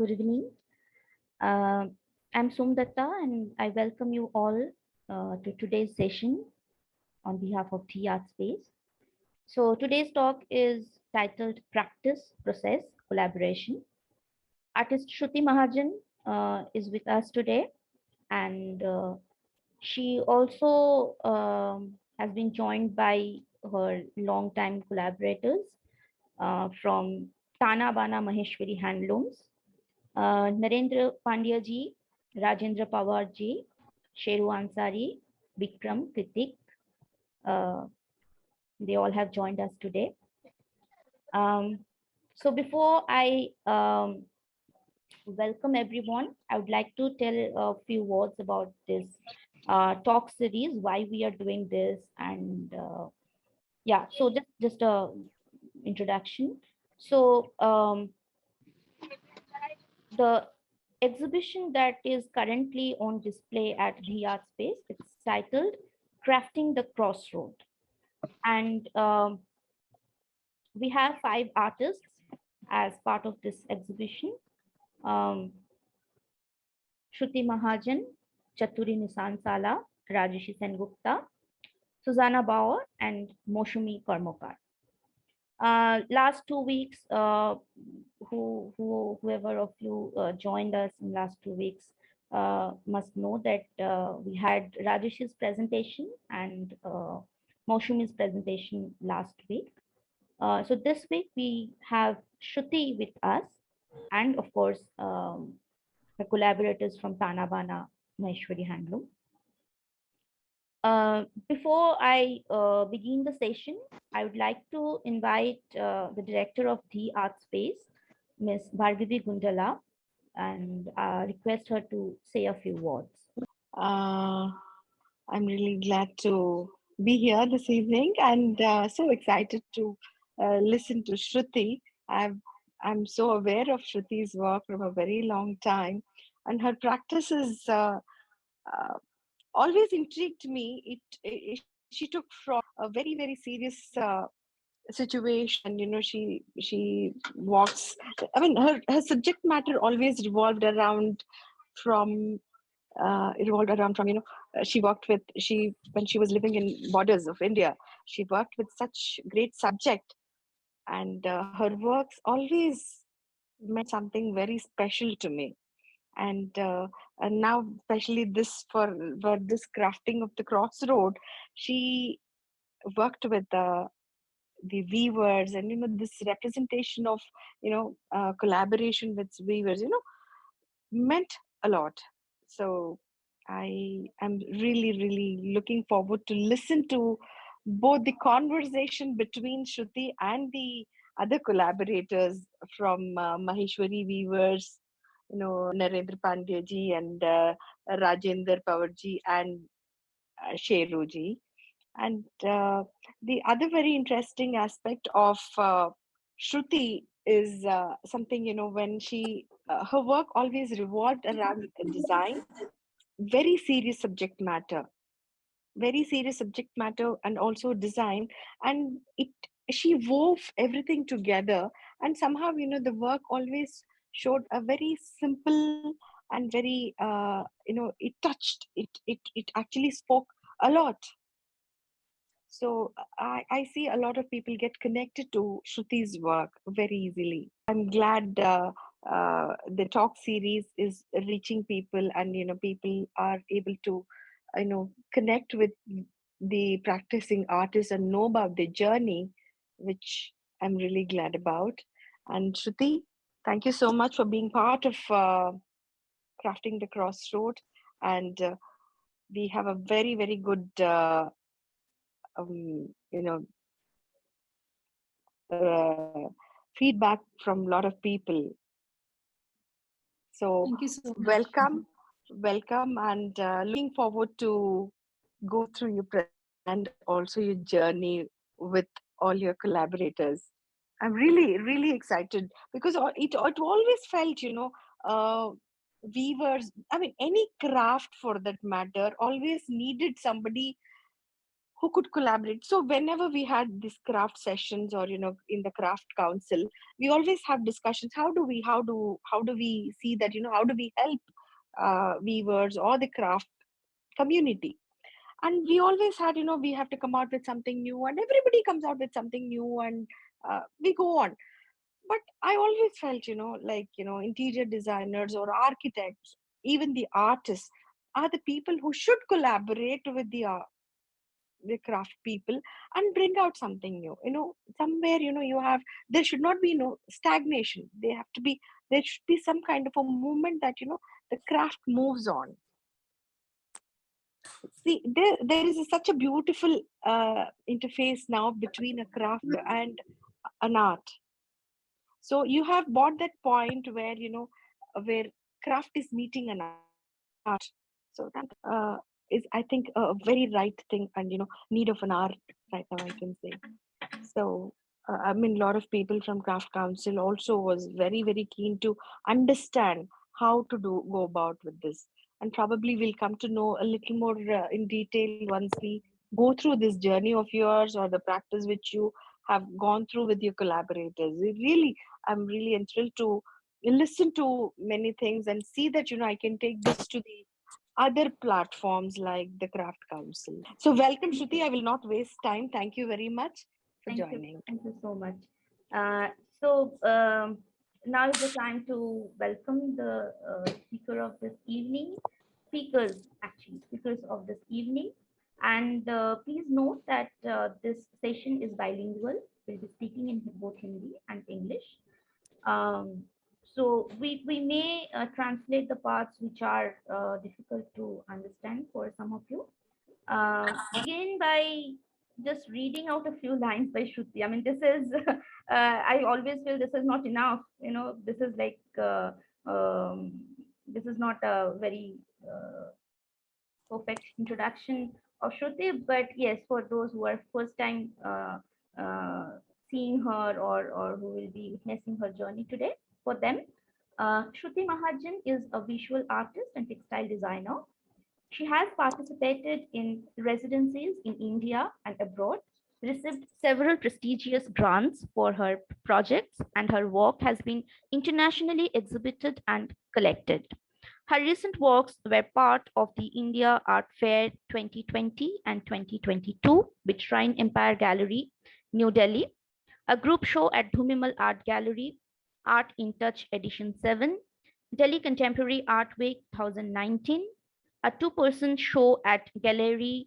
Good evening. Uh, I'm Somedutta and I welcome you all to today's session on behalf of the Art Space. So today's talk is titled Practice, Process, Collaboration. Artist Shruti Mahajan is with us today, and she also has been joined by her longtime collaborators from Tana Bana Maheshwari HandLooms, Narendra Pandya ji, Rajendra Pawar ji, Sheru Ansari, 𝗵𝗵𝗿𝘂𝘁𝗶. Uh, they all have joined us today. So before I welcome everyone, I would like to tell a few words about this talk series, why we are doing this, and yeah, so just a introduction. So the exhibition that is currently on display at the Art Space, it's titled Crafting the Crossroad. And we have 5 artists as part of this exhibition. Shruti Mahajan, Chaturi Nisansala, Rajeshi Sengupta, Susanna Bauer, and Moshumi Karmokar. Last 2 weeks, whoever of you joined us in last 2 weeks must know that we had Rajesh's presentation and Moshumi's presentation last week. So this week we have Shruti with us, and of course the collaborators from Tana Bana Maheshwari HandLooms. Before I begin the session, I would like to invite the director of the Art Space, Ms. Bhargavi Gundala, and request her to say a few words. I'm really glad to be here this evening and so excited to listen to Shruti. I'm so aware of Shruti's work from a very long time, and her practices always intrigued me. She took from a very serious situation, and she walks. I mean, her subject matter always revolved around from she worked with when she was living in borders of India. She worked with such great subject, and her works always meant something very special to me. And now, especially this for this crafting of the crossroad, she worked with the weavers, and this representation of collaboration with weavers meant a lot. So I am really looking forward to listen to both the conversation between Shruti and the other collaborators from Maheshwari Weavers, Narendra Pandya ji and Rajendra Pawar ji and Sheru ji. And the other very interesting aspect of Shruti is something, when her work always revolved around design, very serious subject matter, and also design. And she wove everything together, and somehow, the work always showed a very simple and very, it touched, it actually spoke a lot. So I see a lot of people get connected to Shruti's work very easily. I'm glad the talk series is reaching people, and people are able to connect with the practicing artists and know about their journey, which I'm really glad about. And Shruti, thank you so much for being part of Crafting the Crossroad. And we have a very good feedback from a lot of people. So, welcome, and looking forward to go through your and also your journey with all your collaborators. I'm really excited because it always felt, weavers, I mean, any craft for that matter, always needed somebody who could collaborate. So whenever we had these craft sessions, or in the craft council, we always have discussions. How do we see that, how do we help weavers or the craft community? And we always had, we have to come out with something new, and everybody comes out with something new, and we go on. But I always felt, like, interior designers or architects, even the artists, are the people who should collaborate with the craft people and bring out something new. Somewhere, there should not be no stagnation. There should be some kind of a movement that, the craft moves on. See, there is such a beautiful interface now between a craft and an art. So you have bought that point where, where craft is meeting an art. So that is, I think, a very right thing, and, need of an art right now, I can say. So, I mean, a lot of people from Craft Council also was very, very keen to understand how to go about with this. And probably we'll come to know a little more in detail once we go through this journey of yours, or the practice which you have gone through with your collaborators. I'm really enthralled to listen to many things and see that, I can take this to the other platforms like the Craft Council. So welcome, Shruti. I will not waste time. Thank you very much for Thank you. joining. Thank you so much. Uh, so now is the time to welcome the speaker of this evening, speakers of this evening. And please note that this session is bilingual. We'll be speaking in both Hindi and English. Um, so we may translate the parts which are difficult to understand for some of you. Begin by just reading out a few lines by Shruti. I mean, this is, I always feel this is not enough. This is like, this is not a very perfect introduction of Shruti, but yes, for those who are first time uh, seeing her, or who will be witnessing her journey today, for them, Shruti Mahajan is a visual artist and textile designer. She has participated in residencies in India and abroad, received several prestigious grants for her projects, and her work has been internationally exhibited and collected. Her recent works were part of the India Art Fair 2020 and 2022 with Shrine Empire Gallery, New Delhi, a group show at Dhoomimal Art Gallery, Art InTouch Edition 7, Delhi Contemporary Art Week 2019, a two-person show at Galerie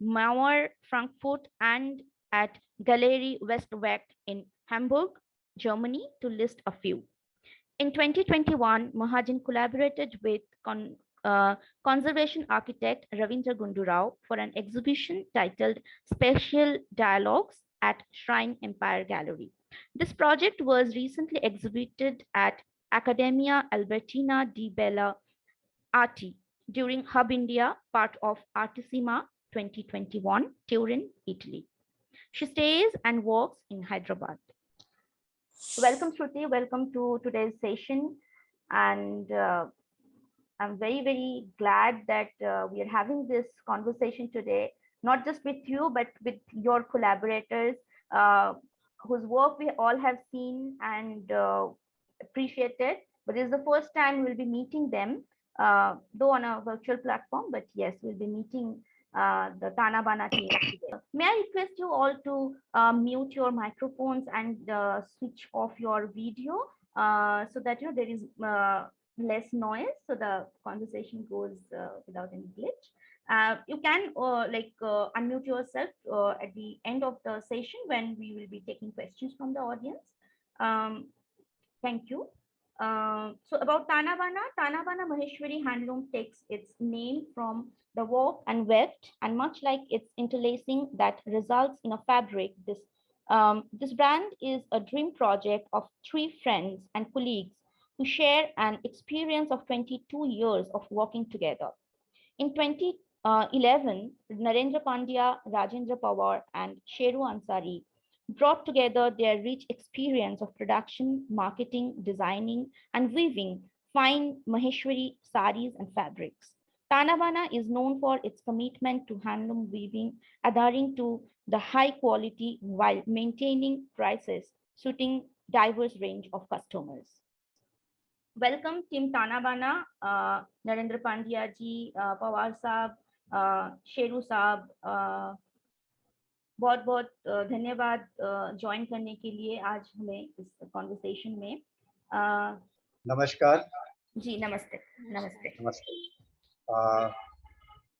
Maurer Frankfurt and at Galerie Westwerk in Hamburg, Germany, to list a few. In 2021, Mahajan collaborated with conservation architect Ravindra Gundurao for an exhibition titled Spatial Dialogues at Shrine Empire Gallery. This project was recently exhibited at Accademia Albertina di Belle Arti during Hub India, part of Artissima 2021, Turin, Italy. She stays and works in Hyderabad. Welcome, Shruti. Welcome to today's session. And I'm very, very glad that we are having this conversation today, not just with you, but with your collaborators, whose work we all have seen and appreciated. But this is the first time we'll be meeting them, though on a virtual platform. But yes, we'll be meeting the Tana Bana team today. May I request you all to mute your microphones and switch off your video so that there is less noise, so the conversation goes without any glitch. You can unmute yourself at the end of the session when we will be taking questions from the audience. Thank you. So about Tana Bana Maheshwari HandLooms takes its name from the warp and weft, and much like its interlacing that results in a fabric, this brand is a dream project of three friends and colleagues who share an experience of 22 years of working together. In 2011, Narendra Pandya, Rajendra Pawar, and Sheru Ansari brought together their rich experience of production, marketing, designing, and weaving fine Maheshwari saris and fabrics. Tana Bana is known for its commitment to handloom weaving, adhering to the high quality while maintaining prices suiting diverse range of customers. Welcome Team Tana Bana, Narendra Pandya ji, Pawar साहब, शेरू साहब, बहुत बहुत धन्यवाद join करने के लिए आज हमें इस कॉन्वर्सेशन में. नमस्कार जी नमस्ते. नमस्ते. नमस्ते.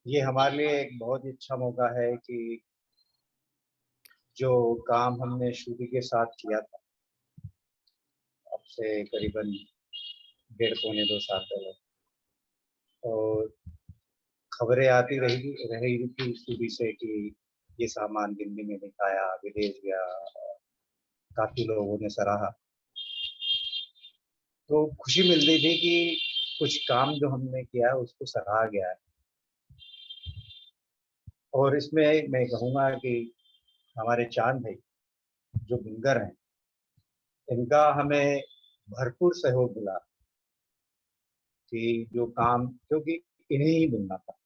ये हमारे लिए एक बहुत ही अच्छा मौका है कि जो काम हमने श्रुति के साथ किया था अब से करीबन 1.5-2 साल पहले, और खबरें आती रही थी श्रुति से कि ये सामान दिल्ली में दिखाया, विदेश गया, काफ़ी लोगों ने सराहा. तो खुशी मिल रही थी कि कुछ काम जो हमने किया है उसको सराहा गया है. और इसमें मैं कहूँगा कि हमारे चांद भाई जो बुनकर हैं, इनका हमें भरपूर सहयोग मिला कि जो काम, क्योंकि इन्हें ही बुनना था,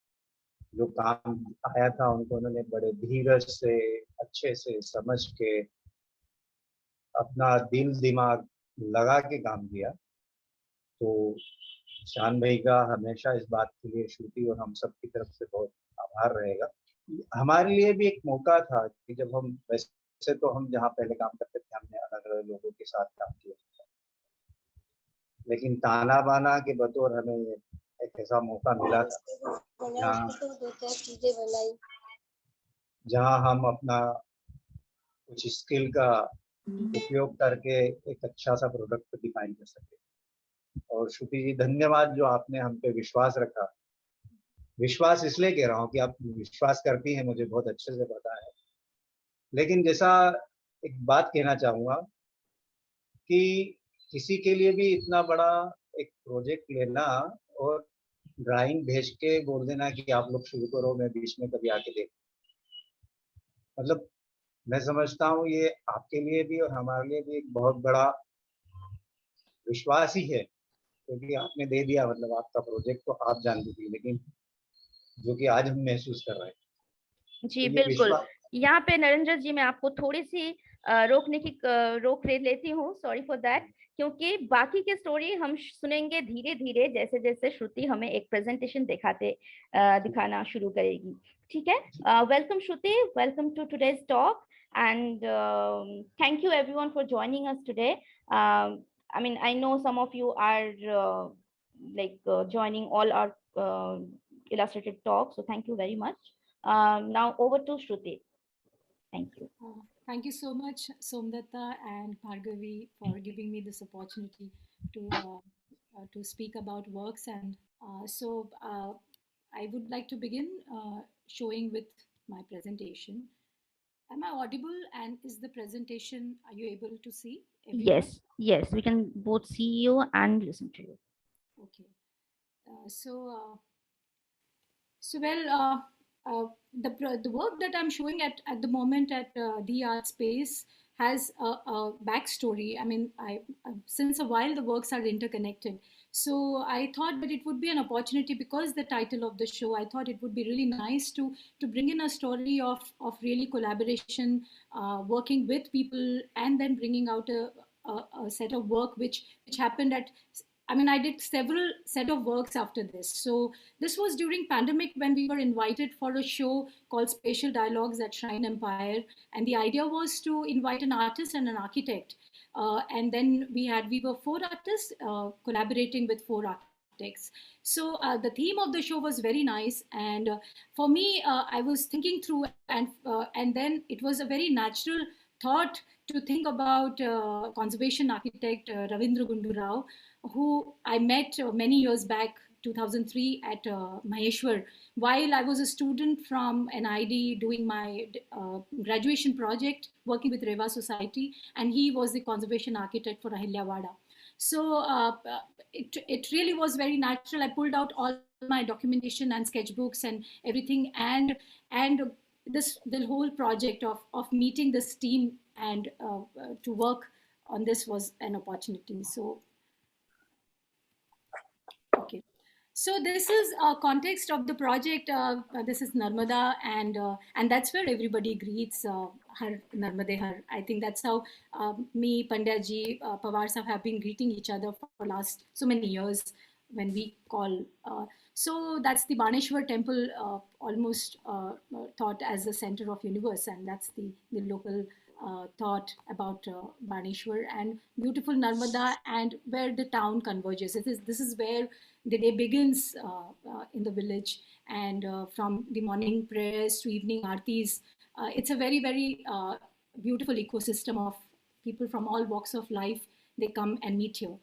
जो काम आया था उनको उन्होंने बड़े धीरज से, अच्छे से समझ के, अपना दिल दिमाग लगा के काम किया. तो चांद भाई का हमेशा इस बात के लिए श्रुति और हम सब की तरफ से बहुत आभार रहेगा. हमारे लिए भी एक मौका था कि जब हम, वैसे तो हम जहाँ पहले काम करते थे हमने अलग अलग लोगों के साथ काम किया, लेकिन ताना बाना के बतौर हमें एक ऐसा मौका मिला था जहाँ हम अपना कुछ स्किल का उपयोग करके एक अच्छा सा प्रोडक्ट डिफाइन कर सके. और श्रुति जी धन्यवाद जो आपने हम पे विश्वास रखा. विश्वास इसलिए कह रहा हूँ कि आप विश्वास करती हैं, मुझे बहुत अच्छे से पता है. लेकिन जैसा एक बात कहना चाहूँगा कि किसी के लिए भी इतना बड़ा एक प्रोजेक्ट लेना और ड्राइंग भेज के बोल देना कि आप लोग शुरू करो, मैं बीच में कभी आके देख, मतलब मैं समझता हूँ ये आपके लिए भी और हमारे लिए भी एक बहुत बड़ा विश्वास ही है, क्योंकि आपने दे दिया, मतलब आपका प्रोजेक्ट तो आप जानती थी, लेकिन जो कि आज हम महसूस कर रहे हैं. जी बिल्कुल. यहाँ पे नरेंद्र जी मैं आपको थोड़ी सी रोक लेती हूँ, सॉरी फॉर दैट, क्योंकि बाकी के स्टोरी हम सुनेंगे धीरे धीरे जैसे जैसे श्रुति हमें एक प्रेजेंटेशन दिखाना शुरू करेगी. ठीक है. Welcome Shruti, welcome to today's talk, and thank you everyone for joining us today. I mean, I know some of you are joining all our illustrative talks, so thank you very much. Now over to Shruti. Thank you. Thank you so much, Somedutta and Bhargavi, for giving me this opportunity to speak about works. And I would like to begin showing with my presentation. Am I audible? And is the presentation, are you able to see everyone? Yes, we can both see you and listen to you. Okay. The work that I'm showing at the moment at the art space has a backstory. I mean, since a while the works are interconnected. So I thought that it would be an opportunity, because the title of the show, I thought it would be really nice to bring in a story of really collaboration, working with people, and then bringing out a set of work which happened at, I mean, I did several set of works after this. So this was during pandemic when we were invited for a show called Spatial Dialogues at Shrine Empire. And the idea was to invite an artist and an architect. And then we were 4 artists collaborating with 4 architects. So the theme of the show was very nice. And for me, I was thinking through, and then it was a very natural thought to think about conservation architect Ravindra Gundu Rao, who I met many years back, 2003 at Maheshwar, while I was a student from NID doing my graduation project, working with Reva Society, and he was the conservation architect for Ahilya. So it really was very natural. I pulled out all my documentation and sketchbooks and everything, and the whole project of meeting this team and to work on this was an opportunity. So okay, So this is a context of the project. This is Narmada, and that's where everybody greets Har Narmade Har. I think that's how me, Pandya ji, Pawar sahab have been greeting each other for last so many years when we call. So that's the Baneshwar temple, almost thought as the center of universe, and that's the local thought about Baneshwar and beautiful Narmada, and where the town converges. This is where the day begins in the village, and from the morning prayers to evening aartis, it's a very beautiful ecosystem of people from all walks of life. They come and meet here.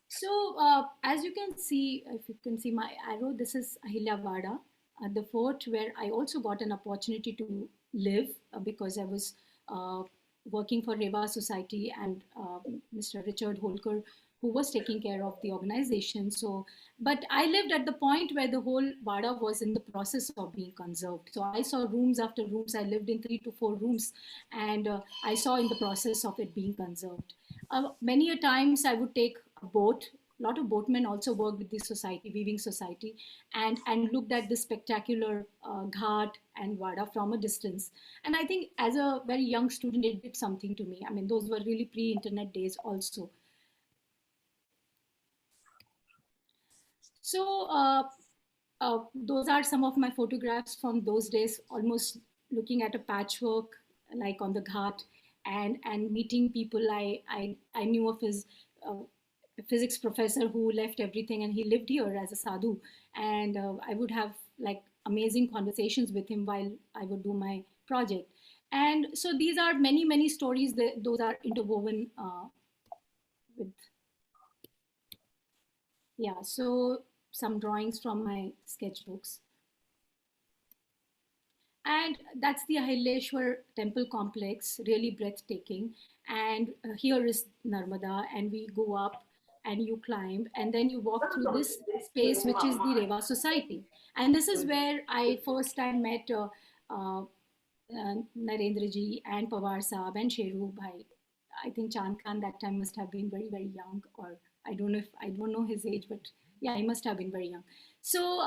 So as you can see, if you can see my arrow, this is Ahilyawada, the fort where I also got an opportunity to live because I was working for Reva Society and Mr. Richard Holker, who was taking care of the organization. So, but I lived at the point where the whole Wada was in the process of being conserved. So I saw rooms after rooms. I lived in 3 to 4 rooms, and I saw in the process of it being conserved. Many a times I would take a boat. A lot of boatmen also worked with the society, weaving society, and looked at the spectacular ghat and Wada from a distance. And I think as a very young student, it did something to me. I mean, those were really pre-internet days also. So those are some of my photographs from those days, almost looking at a patchwork like on the ghat, and meeting people. I knew of his physics professor who left everything and he lived here as a sadhu, and I would have like amazing conversations with him while I would do my project. And so these are many stories that those are interwoven with, yeah, so some drawings from my sketchbooks. And that's the Ahileshwar temple complex, really breathtaking. And here is Narmada, and we go up and you climb, and then you walk through this space, which is the Reva Society. And this is where I first time met Narendra ji and Pawar Saab and Sheru Bhai. I think Chand Khan that time must have been very young, or I don't know if I don't know his age, but yeah, he must have been very young. So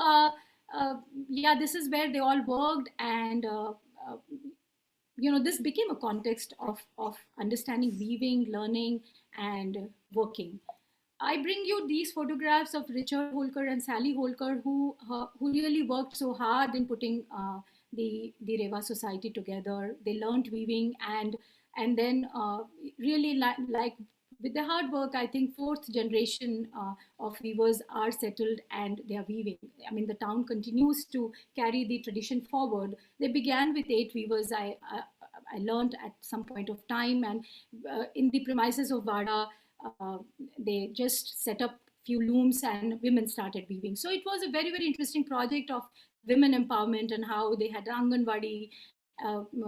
yeah, this is where they all worked, and you know, this became a context of understanding weaving, learning, and working. I bring you these photographs of Richard Holker and Sally Holker, who really worked so hard in putting the Reva Society together. They learned weaving, and then really like with the hard work, I think fourth generation of weavers are settled and they are weaving. I mean, the town continues to carry the tradition forward. They began with 8 weavers. I learned at some point of time, and in the premises of Wada, they just set up few looms and women started weaving. So it was a very interesting project of women empowerment, and how they had Anganwadi,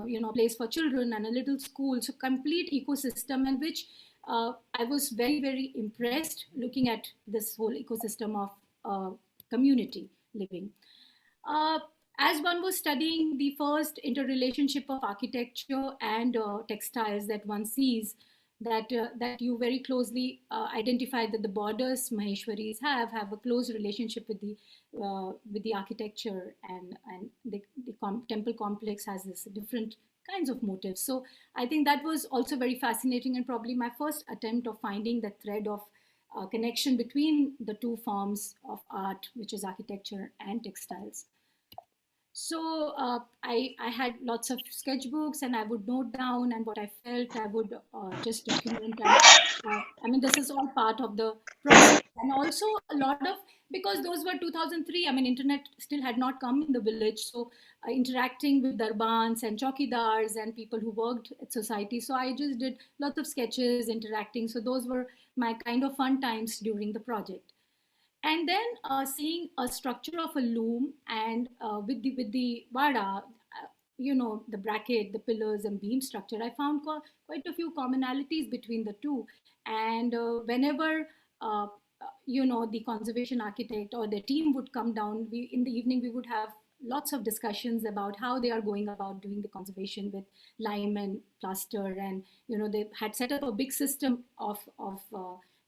you know, place for children and a little school. So complete ecosystem, in which I was very impressed looking at this whole ecosystem of community living. Uh, as one was studying the first interrelationship of architecture and textiles, that one sees that you very closely identify that the borders Maheshwaris have a close relationship with the architecture, and the temple complex has this different kinds of motifs. So I think that was also very fascinating, and probably my first attempt of finding the thread of connection between the two forms of art, which is architecture and textiles. So I had lots of sketchbooks, and I would note down, and what I felt I would just document. And I mean, this is all part of the process. And also a lot of, because those were 2003, I mean, internet still had not come in the village. So interacting with darbans and chokidars and people who worked at society. So I just did lots of sketches, interacting. So those were my kind of fun times during the project. And then seeing a structure of a loom, and with the vada, you know, the bracket, the pillars and beam structure, I found quite a few commonalities between the two. And whenever you know, the conservation architect or the team would come down, we in the evening we would have lots of discussions about how they are going about doing the conservation with lime and plaster. And you know, they had set up a big system of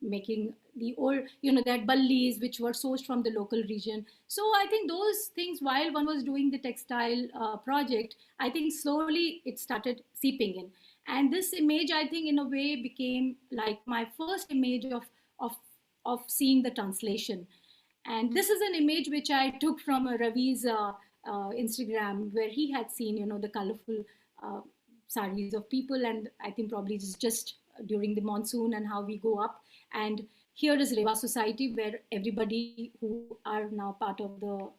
making the old, that ballis which were sourced from the local region. So I think those things, while one was doing the textile project, I think slowly it started seeping in. And this image, I think, in a way became like my first image of, of seeing the translation. And this is an image which I took from Ravi's Instagram, where he had seen, the colorful saris of people. And I think probably it's just during the monsoon and how we go up. And here is Rewa Society, where everybody who are now part of the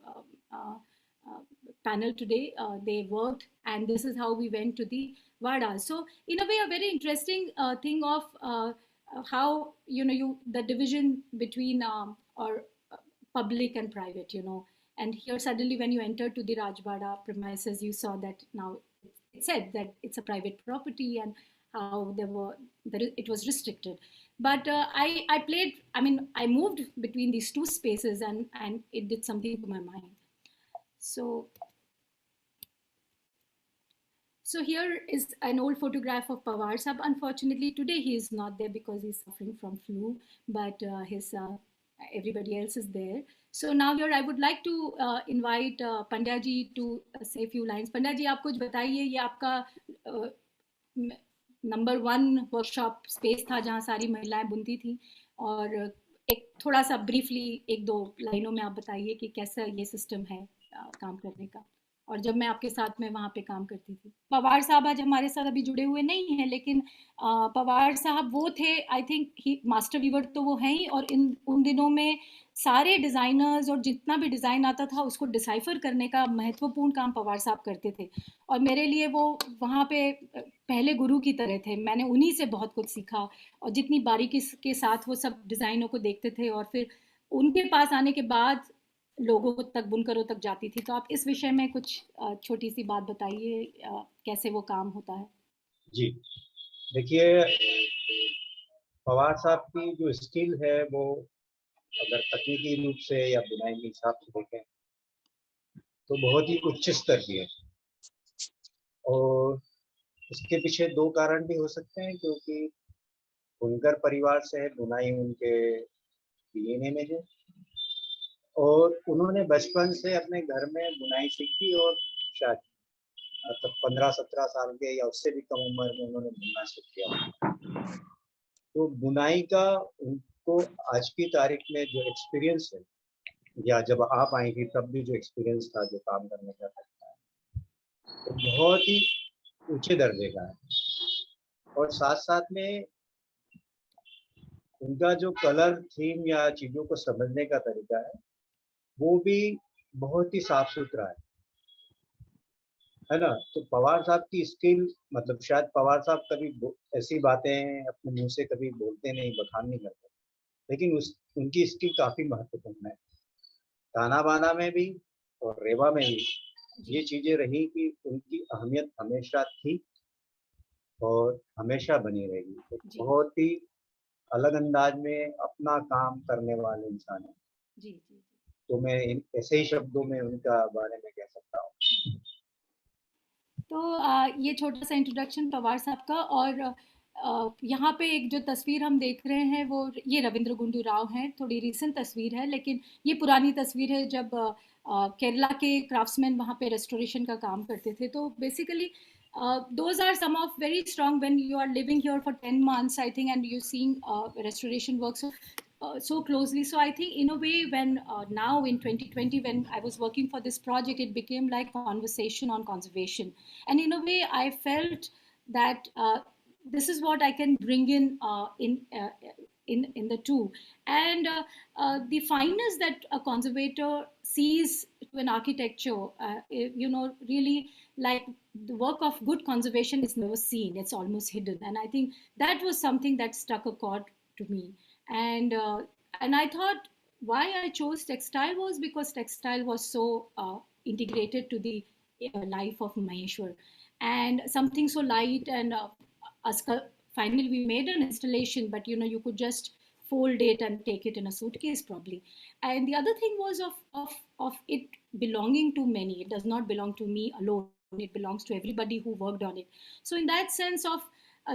panel today, they worked. And this is how we went to the Vada. So in a way, a very interesting thing of how, the division between or public and private, and here suddenly when you enter to the Rajbada premises, you saw that now it said that it's a private property and how it was restricted. But I moved between these two spaces, and it did something to my mind. So here is an old photograph of Pawar Sahab. Unfortunately, today he is not there because he's suffering from flu, but everybody else is there. So now here I would like to invite Pandya ji to say a few lines. Pandya ji, आप कुछ बताइए, ये आपका number 1 workshop space था जहाँ सारी महिलाएं बुनती थी, और एक थोड़ा सा ब्रीफली 1-2 लाइनों में आप बताइए कि कैसा ये सिस्टम है काम करने का, और जब मैं आपके साथ में वहाँ पे काम करती थी। पवार साहब आज हमारे साथ अभी जुड़े हुए नहीं हैं, लेकिन पवार साहब वो थे, I think he master weaver तो वो हैं ही, और उन दिनों में सारे डिज़ाइनर्स और जितना भी डिज़ाइन आता था उसको डिसाइफर करने का महत्वपूर्ण काम पवार साहब करते थे। और मेरे लिए वो वहाँ पे पहले गुरु की तरह थे। मैंने उन्हीं से बहुत कुछ सीखा, और जितनी बारीकी के साथ वो सब डिज़ाइनों को देखते थे, और फिर उनके पास आने के बाद लोगों तक, बुनकरों तक जाती थी। तो आप इस विषय में कुछ छोटी सी बात बताइए, कैसे वो काम होता है। जी देखिए, पवार साहब की जो स्किल है वो अगर तकनीकी रूप से या बुनाई के हिसाब से देखें तो बहुत ही उच्च स्तर की है, और इसके पीछे 2 कारण भी हो सकते हैं, क्योंकि बुनकर परिवार से है, बुनाई उनके डीएनए में है, और उन्होंने बचपन से अपने घर में बुनाई सीखी, और शायद मतलब 15-17 साल के या उससे भी कम उम्र में उन्होंने बुनना सीख लिया। तो बुनाई का उनको आज की तारीख में जो एक्सपीरियंस है, या जब आप आई थी तब भी जो एक्सपीरियंस था, जो काम करने का तरीका है, तो बहुत ही ऊंचे दर्जे का है। और साथ साथ में उनका जो कलर थीम या चीज़ों को समझने का तरीका है वो भी बहुत ही साफ सुथरा है ना। तो पवार साहब की स्किल, मतलब शायद पवार साहब कभी ऐसी बातें अपने मुंह से कभी बोलते नहीं, बखान नहीं करते, लेकिन उनकी स्किल काफ़ी महत्वपूर्ण है। ताना बाना में भी और रेवा में भी ये चीज़ें रही कि उनकी अहमियत हमेशा थी और हमेशा बनी रहेगी। तो बहुत ही अलग अंदाज में अपना काम करने वाले इंसान है। जी जी। तो मैं ऐसे ही शब्दों में उनका बारे में कह सकता हूँ। तो ये छोटा सा इंट्रोडक्शन पवार साहब का। और यहाँ पे एक जो तस्वीर हम देख रहे हैं वो ये रविंद्र गुंडू राव हैं। थोड़ी रीसेंट तस्वीर है, लेकिन ये पुरानी तस्वीर है जब केरला के क्राफ्ट्समैन वहाँ पे रेस्टोरेशन का काम करते थे। तो basically those are some of very strong when you are living here for 10 months, I think, and you're seeing restoration work so closely. So I think in a way when now in 2020 when I was working for this project, it became like conversation on conservation, and in a way I felt that this is what I can bring in the two. And the fineness that a conservator sees to an architecture, really, like, the work of good conservation is never seen, it's almost hidden. And I think that was something that struck a chord to me. And I thought why I chose textile was because textile was so integrated to the life of Maheshwar, and something so light. And finally we made an installation, but you could just fold it and take it in a suitcase probably. And the other thing was of it belonging to many. It does not belong to me alone, it belongs to everybody who worked on it. So in that sense of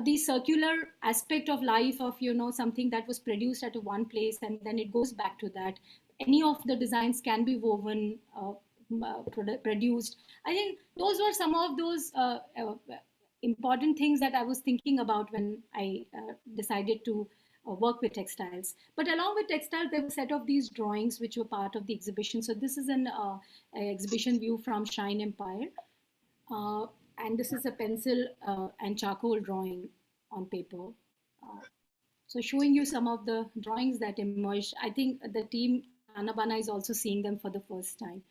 the circular aspect of life of, you know, something that was produced at one place and then it goes back to that. Any of the designs can be woven, produced. I think those were some of those important things that I was thinking about when I decided to work with textiles. But along with textiles, there were a set of these drawings which were part of the exhibition. So this is an exhibition view from Shrine Empire. And this is a pencil and charcoal drawing on paper. So showing you some of the drawings that emerged. I think the team Tana Bana is also seeing them for the first time.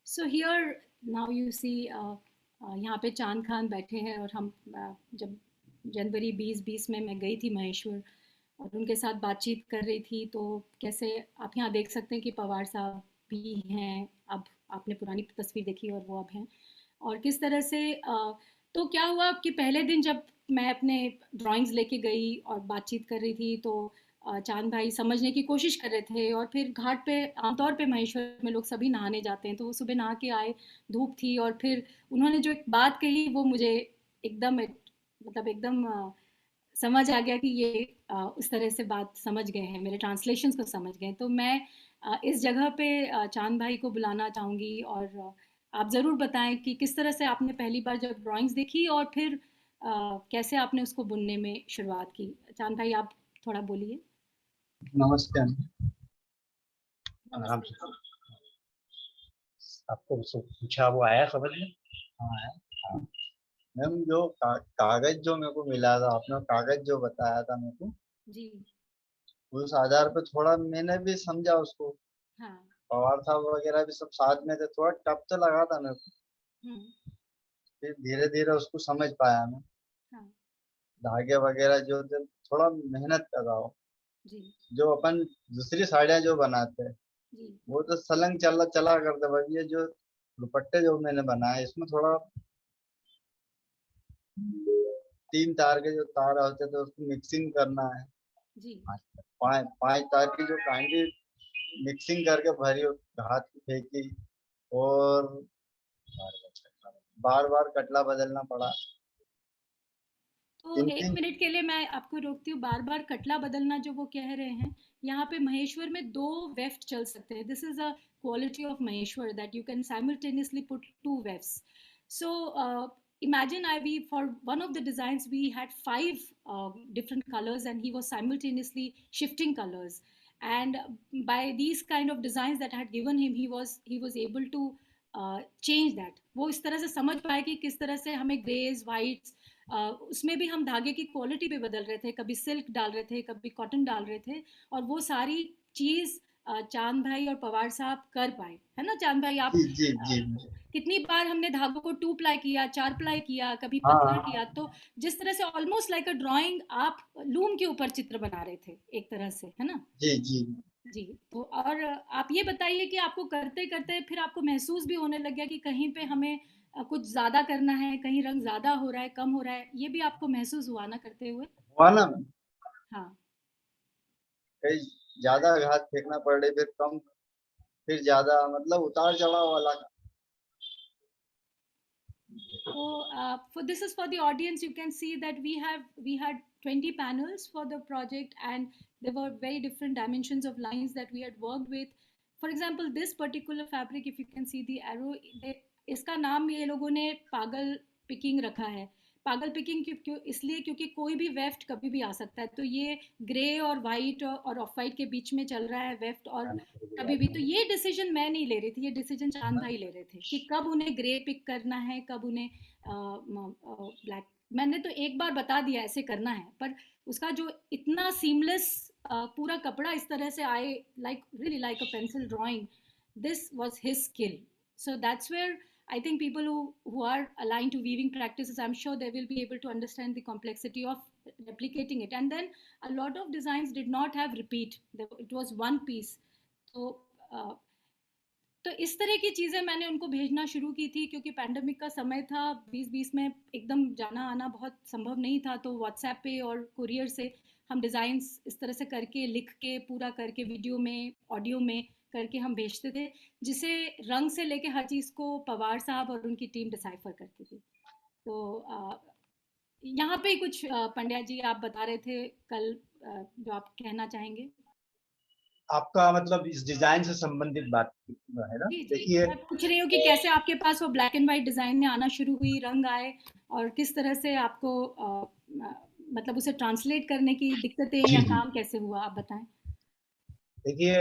So here now you see यहाँ पे चांद खान बैठे हैं और हम जब जनवरी 2020 में मैं गई थी महेश्वर और उनके साथ बातचीत कर रही थी, तो कैसे आप यहाँ देख सकते हैं कि पवार साहब भी हैं, अब आपने पुरानी तस्वीर देखी और वो अब हैं, और किस तरह से तो क्या हुआ कि पहले दिन जब मैं अपने ड्राइंग्स लेके गई और बातचीत कर रही थी तो चांद भाई समझने की कोशिश कर रहे थे, और फिर घाट पे आमतौर पे महेश्वर में लोग सभी नहाने जाते हैं, तो वो सुबह नहा के आए, धूप थी, और फिर उन्होंने जो एक बात कही वो मुझे एकदम मतलब एकदम समझ आ गया कि ये उस तरह से बात समझ गए हैं, मेरे ट्रांसलेशंस को समझ गए। तो मैं इस जगह पे चांद भाई को बुलाना चाहूँगी और आप ज़रूर बताएं कि किस तरह से आपने पहली बार जब ड्राइंग्स देखी और फिर कैसे आपने उसको बुनने में शुरुआत की। चांद भाई आप थोड़ा बोलिए। नमस्ते। आपको पूछा वो आया समझ में? हाँ आया। मैम जो कागज जो मेरे को मिला था, आपने कागज जो बताया था मेरे को जी, उस आधार पे थोड़ा मैंने भी समझा उसको। हाँ, पवार साहब वगैरह भी सब साथ में थे, थोड़ा टफ तो लगा था मेरे को, फिर धीरे धीरे उसको समझ पाया मैं। हाँ, धागे वगैरह जो थे थोड़ा मेहनत कर रहा हूँ। जी, जो अपन दूसरी साड़ियाँ जो बनाते हैं जी, वो तो सलंग चला करते, भाई ये जो दुपट्टे जो मैंने बनाए इसमें थोड़ा 3 तार के जो तार होते थे उसको मिक्सिंग करना है। जी, 5 तार की जो कांडी मिक्सिंग करके भरी हाथ की फेंकी और बार बार कटला बदलना पड़ा। तो एक मिनट के लिए मैं आपको रोकती हूँ। बार बार कटला बदलना जो वो कह रहे हैं, यहाँ पे महेश्वर में 2 वेफ्ट चल सकते हैं। This is a quality of Maheshwar that you can simultaneously put 2 wefts. So imagine for one of the designs we had 5 different colors and he was simultaneously shifting colors, and by these kind of designs that I had given him, he was able to change that। वो इस तरह से समझ पाए कि किस तरह से हमें ग्रेज वाइट्स, उसमें भी हम धागे की क्वालिटी भी बदल रहे थे, कभी सिल्क डाल रहे थे, कभी कॉटन डाल रहे थे, और वो सारी चीज़ चांद भाई और पवार साहब कर पाए, है ना चांद भाई? आप जी। कितनी बार हमने धागों को 2 प्लाई किया, 4 प्लाई किया, कभी हाँ, पतला किया, तो जिस तरह से ऑलमोस्ट लाइक अ ड्राइंग आप लूम के ऊपर चित्र बना रहे थे एक तरह से, है ना? जी। तो और आप ये बताइए कि आपको करते करते फिर आपको महसूस भी होने लग गया कि कहीं पे हमें कुछ ज्यादा करना है, कहीं रंग ज्यादा हो रहा है, कम हो रहा है, ये भी आपको महसूस हुआ ना करते हुए? हुआ ना। हाँ, कहीं ज्यादा घात फेंकना पड़ रही, फिर कम, फिर ज्यादा, मतलब उतार चढ़ाव वाला। so for this is for the audience, you can see that we had 20 panels for the project, and there were very different dimensions of lines that we had worked with. For example, this particular fabric, if you can see the arrow, इसका नाम ये लोगों ने पागल picking रखा है। पागल picking क्यों? इसलिए क्योंकि कोई भी वेफ्ट कभी भी आ सकता है, तो ये ग्रे और वाइट और ऑफ वाइट के बीच में चल रहा है वेफ्ट, और कभी भी, तो ये डिसीजन मैं नहीं ले रही थी, ये डिसीजन चांद भाई ले रहे थे कि कब उन्हें ग्रे पिक करना है, कब उन्हें ब्लैक। मैंने तो एक बार बता दिया ऐसे करना है, पर उसका जो इतना सीमलेस पूरा कपड़ा इस तरह से आए, like really like a pencil drawing, this was his skill. So that's where I think people who are aligned to weaving practices, I'm sure they will be able to understand the complexity of replicating it. And then a lot of designs did not have repeat. It was one piece. तो इस तरह की चीज़ें मैंने उनको भेजना शुरू की थी, क्योंकि पैंडेमिक का समय था, 2020 में एकदम जाना आना बहुत संभव नहीं था, तो व्हाट्सएप पे और कुरियर से हम डिज़ाइंस इस तरह से करके, लिख के, पूरा करके, वीडियो में, ऑडियो में करके हम भेजते थे, जिसे रंग से लेके हर चीज़ को पवार साहब और उनकी टीम डिसाइफर करती थी। तो यहाँ पे कुछ पंड्या जी आप बता रहे थे कल, जो आप कहना चाहेंगे? आपका मतलब इस डिजाइन से संबंधित बात है ना? देखिए, मैं पूछ रही हूँ कि कैसे आपके पास वो ब्लैक एंड व्हाइट डिजाइन में आना शुरू हुई, रंग आए, और किस तरह से आपको मतलब उसे ट्रांसलेट करने की दिक्कतें या काम कैसे हुआ, आप बताएं। देखिए,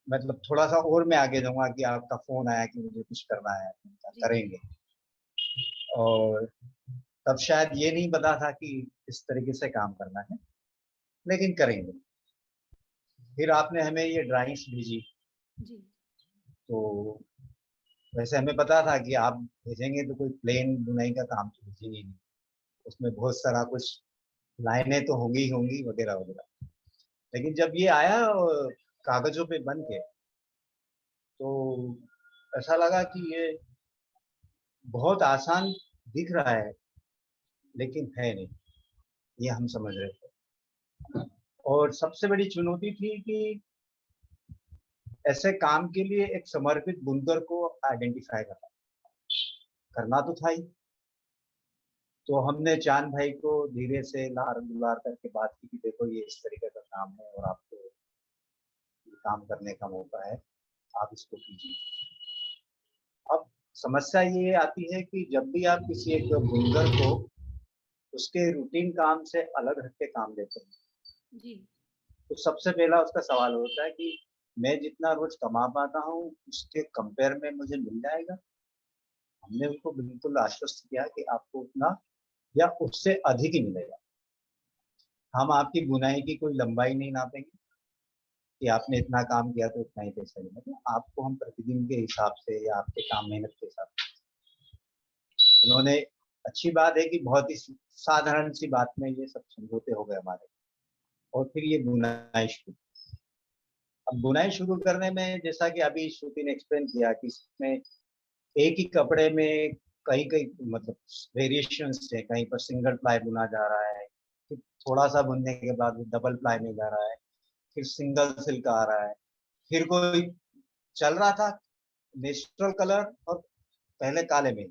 मतलब थोड़ा सा और मैं आगे जाऊंगा कि आपका फोन आया कि मुझे कुछ करना है, करेंगे, और तब शायद ये नहीं पता था कि इस तरीके से काम करना है, लेकिन करेंगे। फिर आपने हमें ये ड्राइंग्स भेजी, तो वैसे हमें पता था कि आप भेजेंगे तो कोई प्लेन बुनाई का काम तो भेजेंगे नहीं, उसमें बहुत सारा कुछ लाइनें तो होंगी ही होंगी वगैरह वगैरह। लेकिन जब ये आया कागजों पे बन के, तो ऐसा लगा कि ये बहुत आसान दिख रहा है, लेकिन है नहीं, ये हम समझ रहे थे। और सबसे बड़ी चुनौती थी कि ऐसे काम के लिए एक समर्पित बुनकर को आइडेंटिफाई करना तो था ही। तो हमने चांद भाई को धीरे से लार दुलार करके बात की कि देखो ये इस तरीके का काम है और आपको काम करने का मौका है, आप इसको कीजिए। अब समस्या ये आती है कि जब भी आप किसी एक बुनकर को उसके रूटीन काम से अलग हट के काम देते हैं जी, तो सबसे पहला उसका सवाल होता है कि मैं जितना रोज कमा पाता हूँ उसके कंपेयर में मुझे मिल जाएगा। हमने उनको बिल्कुल आश्वस्त किया कि आपको उतना या उससे अधिक ही मिलेगा। हम आपकी बुनाई की कोई लंबाई नहीं नापेंगे कि आपने इतना काम किया तो इतना ही पैसा मिलेगा, आपको हम प्रतिदिन के हिसाब से या आपके काम मेहनत के हिसाब से। उन्होंने, अच्छी बात है कि बहुत ही साधारण सी बात में ये सब समझौते हो गए हमारे, और फिर ये बुनाई शुरू। अब बुनाई शुरू करने में जैसा कि अभी श्रुति ने एक्सप्लेन किया कि इसमें एक ही कपड़े में कई कई मतलब वेरिएशंस है, कहीं पर सिंगल प्लाई बुना जा रहा है, फिर थोड़ा सा बुनने के बाद डबल प्लाई में जा रहा है, फिर सिंगल सिल्क आ रहा है, फिर कोई चल रहा था नेचुरल कलर और पहले काले में,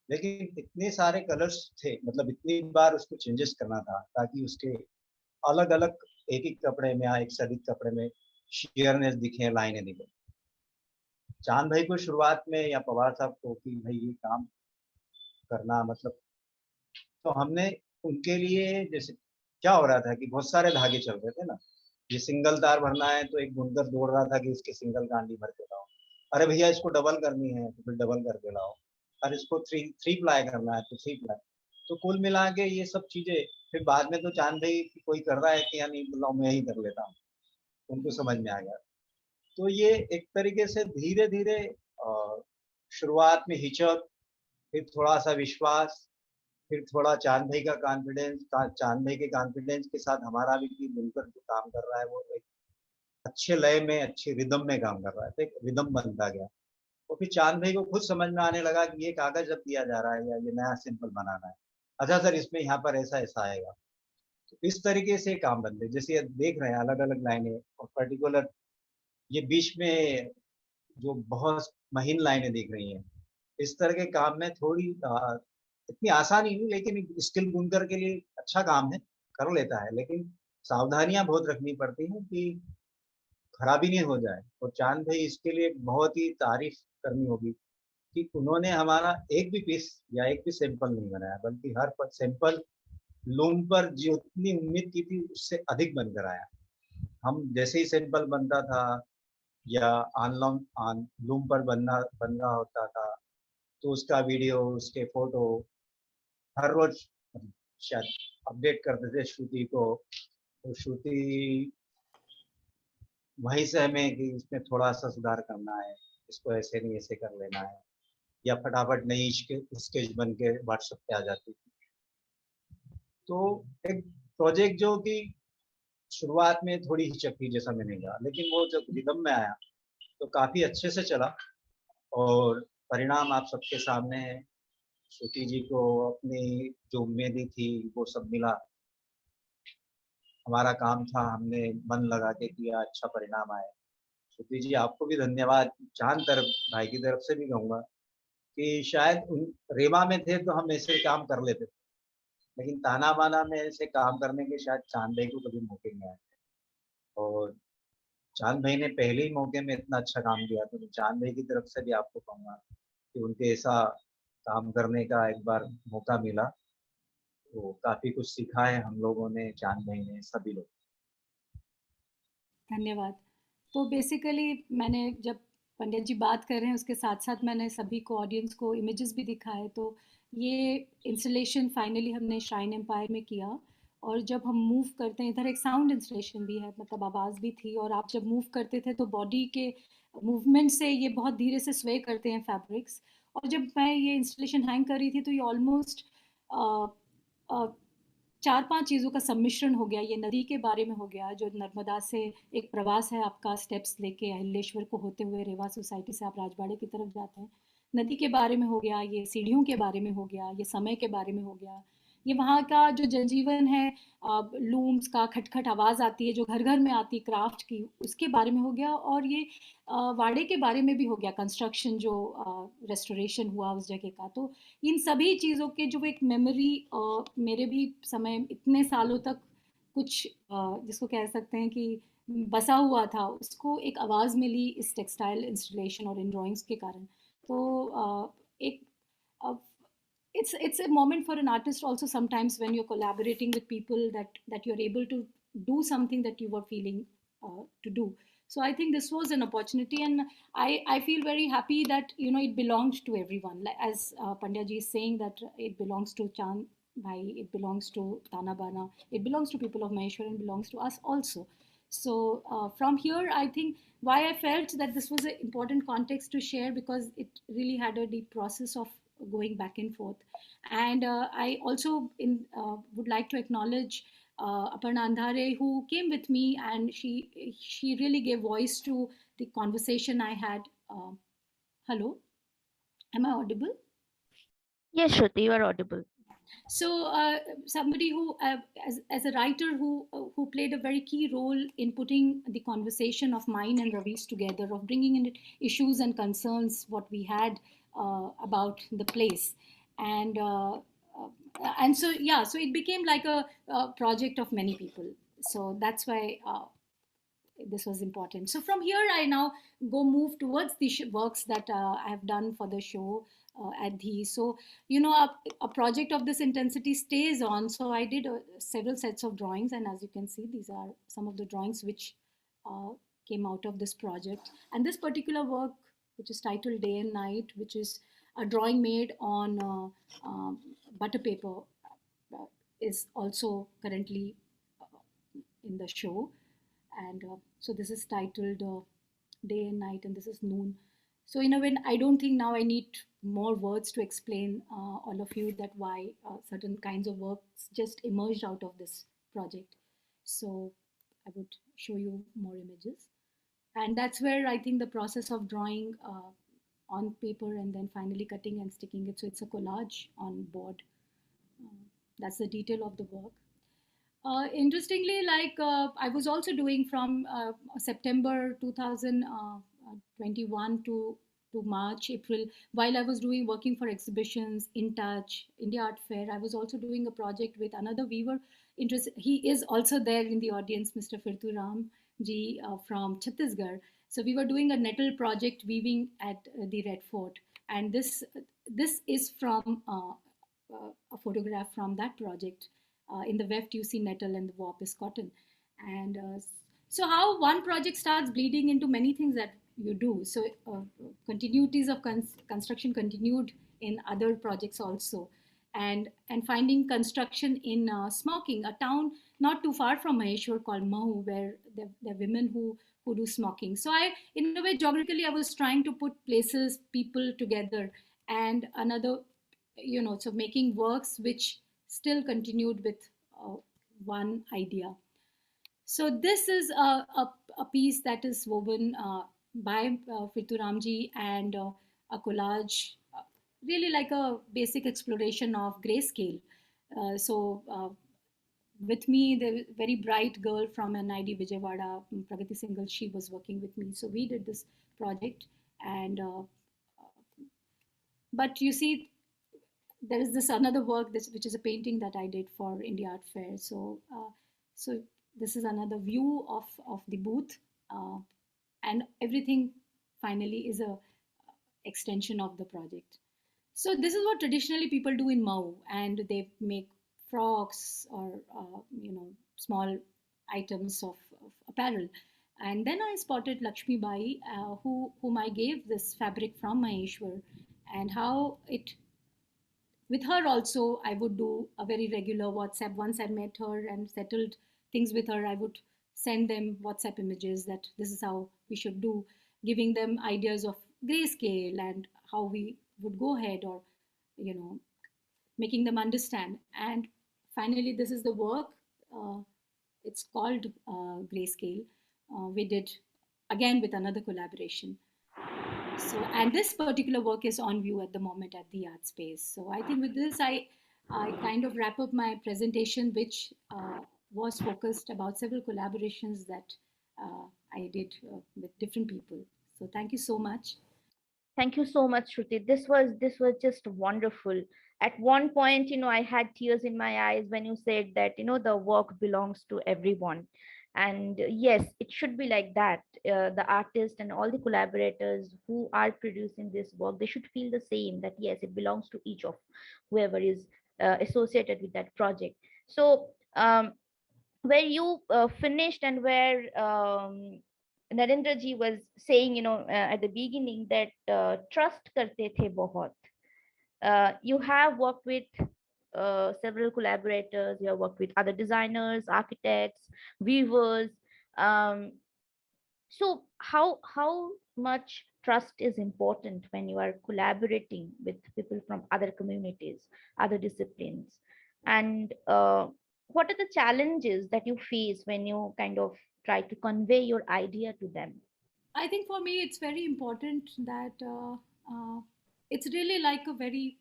लेकिन इतने सारे कलर्स थे, मतलब इतनी बार उसको चेंजेस करना था ताकि उसके अलग अलग एक एक कपड़े में या एक से अधिक कपड़े में शेयरनेस दिखे, लाइनें दिखे। चांद भाई को शुरुआत में या पवार साहब को कि भाई ये काम करना मतलब, तो हमने उनके लिए, जैसे क्या हो रहा था कि बहुत सारे धागे चल रहे थे ना, ये सिंगल तार भरना है तो एक बुनकर दौड़ रहा था कि इसके सिंगल कांडी भर के लाओ, अरे भैया इसको डबल करनी है तो फिर डबल करके लाओ, अरे इसको थ्री प्लाई करना है तो थ्री प्लाई। तो कुल मिला के ये सब चीजें, फिर बाद में तो चांद भाई कोई कर रहा है कि या नहीं, बुलाओ मैं ही कर लेता हूँ, उनको समझ में आ गया। तो ये एक तरीके से धीरे धीरे शुरुआत में हिचक, फिर थोड़ा सा विश्वास, फिर थोड़ा चांद भाई का कॉन्फिडेंस, चांद भाई के कॉन्फिडेंस के साथ हमारा भी कि मिलकर जो काम कर रहा है वो एक अच्छे लय में, अच्छे रिदम में काम कर रहा है, तो एक रिदम बनता गया। और फिर चांद भाई को खुद समझ में आने लगा कि ये कागज जब दिया जा रहा है या ये नया सिंपल बनाना है, अच्छा सर इसमें यहाँ पर ऐसा ऐसा आएगा, तो इस तरीके से काम बनते। जैसे ये देख रहे हैं अलग अलग लाइनें, और पर्टिकुलर ये बीच में जो बहुत महीन लाइनें दिख रही हैं, इस तरह के काम में थोड़ी इतनी आसानी नहीं, लेकिन स्किल बुनकर के लिए अच्छा काम है, कर लेता है, लेकिन सावधानियां बहुत रखनी पड़ती हैं कि खराबी नहीं हो जाए। और चांद भाई इसके लिए बहुत ही तारीफ करनी होगी कि उन्होंने हमारा एक भी पीस या एक भी सैंपल नहीं बनाया, बल्कि हर सैंपल लूम पर जितनी उम्मीद की थी उससे अधिक बनकर आया। हम जैसे ही सैंपल बनता था या ऑन लूम पर बन रहा होता था, तो उसका वीडियो, उसके फोटो हर रोज शायद अपडेट करते थे श्रुति को। तो श्रुति वहीं से हमें कि इसमें थोड़ा सा सुधार करना है, इसको ऐसे नहीं ऐसे कर लेना है, या फटाफट नई स्केच बन के व्हाट्सएप पे आ जाती थी। तो एक प्रोजेक्ट जो कि शुरुआत में थोड़ी हिचक थी जैसा मैंने कहा, लेकिन वो जब रिदम में आया तो काफ़ी अच्छे से चला और परिणाम आप सबके सामने है। श्रुति जी को अपनी जो उम्मीदें थी वो सब मिला, हमारा काम था, हमने मन लगा के किया, अच्छा परिणाम आया। श्रुति जी आपको भी धन्यवाद, चांद तरफ भाई की तरफ से भी कहूँगा कि शायद उन रेमा में थे तो हम ऐसे काम कर लेते थे, लेकिन ताना बाना में ऐसे काम करने के शायद चांद भाई को कभी मौके नहीं आए। और चांद भाई ने पहले ही मौके में इतना अच्छा काम किया, तो चांद भाई की तरफ से भी आपको कहूँगा कि उनके ऐसा काम करने का एक बार मौका मिला तो काफ़ी कुछ सीखा है हम लोगों ने, चांद भाई ने, सभी लोग। धन्यवाद। तो बेसिकली मैंने जब पंडित जी बात कर रहे हैं उसके साथ साथ मैंने सभी को ऑडियंस को इमेजेस भी दिखाए। तो ये इंस्टॉलेशन फाइनली हमने श्राइन एम्पायर में किया, और जब हम मूव करते हैं, इधर एक साउंड इंस्टॉलेशन भी है, मतलब आवाज़ भी थी, और आप जब मूव करते थे तो बॉडी के मूवमेंट से ये बहुत धीरे से स्वे करते हैं फैब्रिक्स। और जब मैं ये इंस्टॉलेशन हैंग कर रही थी तो ये ऑलमोस्ट 4-5 चीज़ों का सम्मिश्रण हो गया। ये नदी के बारे में हो गया, जो नर्मदा से एक प्रवास है आपका, स्टेप्स लेके अहिलेश्वर को होते हुए रेवा सोसाइटी से आप राजवाड़े की तरफ जाते हैं, नदी के बारे में हो गया, ये सीढ़ियों के बारे में हो गया, ये समय के बारे में हो गया, ये वहाँ का जो जनजीवन है, लूम्स का खटखट आवाज़ आती है जो घर घर में आती है क्राफ्ट की, उसके बारे में हो गया। और ये वाड़े के बारे में भी हो गया, कंस्ट्रक्शन जो रेस्टोरेशन हुआ उस जगह का। तो इन सभी चीज़ों के जो एक मेमोरी मेरे भी समय इतने सालों तक कुछ जिसको कह सकते हैं कि बसा हुआ था, उसको एक आवाज़ मिली इस टेक्सटाइल इंस्टॉलेशन और इन ड्राइंग्स के कारण। तो एक it's a moment for an artist also sometimes when you're collaborating with people that you're able to do something that you were feeling to do. So I think this was an opportunity, and I feel very happy that it belongs to everyone, like as Pandya ji is saying that it belongs to Chand bhai, it belongs to Tana Bana, it belongs to people of Maheshwar, and belongs to us also. So from here I think why I felt that this was an important context to share, because it really had a deep process of going back and forth. And I also would like to acknowledge Aparna Andhare, who came with me, and she really gave voice to the conversation I had. Hello, am I audible? Yes, Shruti, you are audible. So somebody who as a writer who played a very key role in putting the conversation of mine and Ravi's together, of bringing in issues and concerns what we had about the place. And so yeah, so it became like a project of many people. So that's why this was important. So from here I now move towards the works that I have done for the show at Dhi. So a project of this intensity stays on. So I did several sets of drawings, and as you can see, these are some of the drawings which came out of this project. And this particular work, which is titled Day and Night, which is a drawing made on butter paper, is also currently in the show. And so this is titled Day and Night, and this is Noon. So in a way, I don't think now I need more words to explain all of you that why certain kinds of works just emerged out of this project. So I would show you more images. And that's where I think the process of drawing on paper and then finally cutting and sticking it, so it's a collage on board. That's the detail of the work. Interestingly, I was also doing from September 2021 to March, April, while I was working for exhibitions, InTouch, India Art Fair. I was also doing a project with another weaver. He is also there in the audience, Mr. Firtu Ram ji from Chhattisgarh. So we were doing a nettle project weaving at the Red Fort, and this is from a photograph from that project. In the weft you see nettle and the warp is cotton. And so how one project starts bleeding into many things that you do. So continuities of construction continued in other projects also. And finding construction in Smoking, a town not too far from Maheshwar called Mahu, where there are women who do smocking. So I, in a way, geographically, I was trying to put places, people together, and another, so making works which still continued with one idea. So this is a piece that is woven by Fituramji, and a collage, really like a basic exploration of grayscale. With me, the very bright girl from NID Vijayawada, Pragati Singhal, she was working with me. So we did this project, and but you see, there is this another work, which is a painting that I did for India Art Fair. So this is another view of the booth, and everything finally is a extension of the project. So this is what traditionally people do in Mau, and they make frocks or small items of apparel. And then I spotted Lakshmi Bai, whom I gave this fabric from Maheshwar, and how it, with her also, I would do a very regular WhatsApp. Once I met her and settled things with her, I would send them WhatsApp images that this is how we should do, giving them ideas of grayscale and how we would go ahead, or making them understand. And finally, this is the work. It's called Grayscale. We did again with another collaboration. So, and this particular work is on view at the moment at the Artspace. So I think with this, I kind of wrap up my presentation, which was focused about several collaborations that I did with different people. So thank you so much. Thank you so much, Shruti. This was just wonderful. At one point, I had tears in my eyes when you said that, the work belongs to everyone. And yes, it should be like that. The artist and all the collaborators who are producing this work, they should feel the same, that yes, it belongs to each of whoever is associated with that project. So where you finished, and where Narendra ji was saying, at the beginning, that trust karte the bahut. You have worked with several collaborators. You have worked with other designers, architects, weavers. Um, so how much trust is important when you are collaborating with people from other communities, other disciplines, and what are the challenges that you face when you kind of try to convey your idea to them? I think for me, it's very important that it's really like a very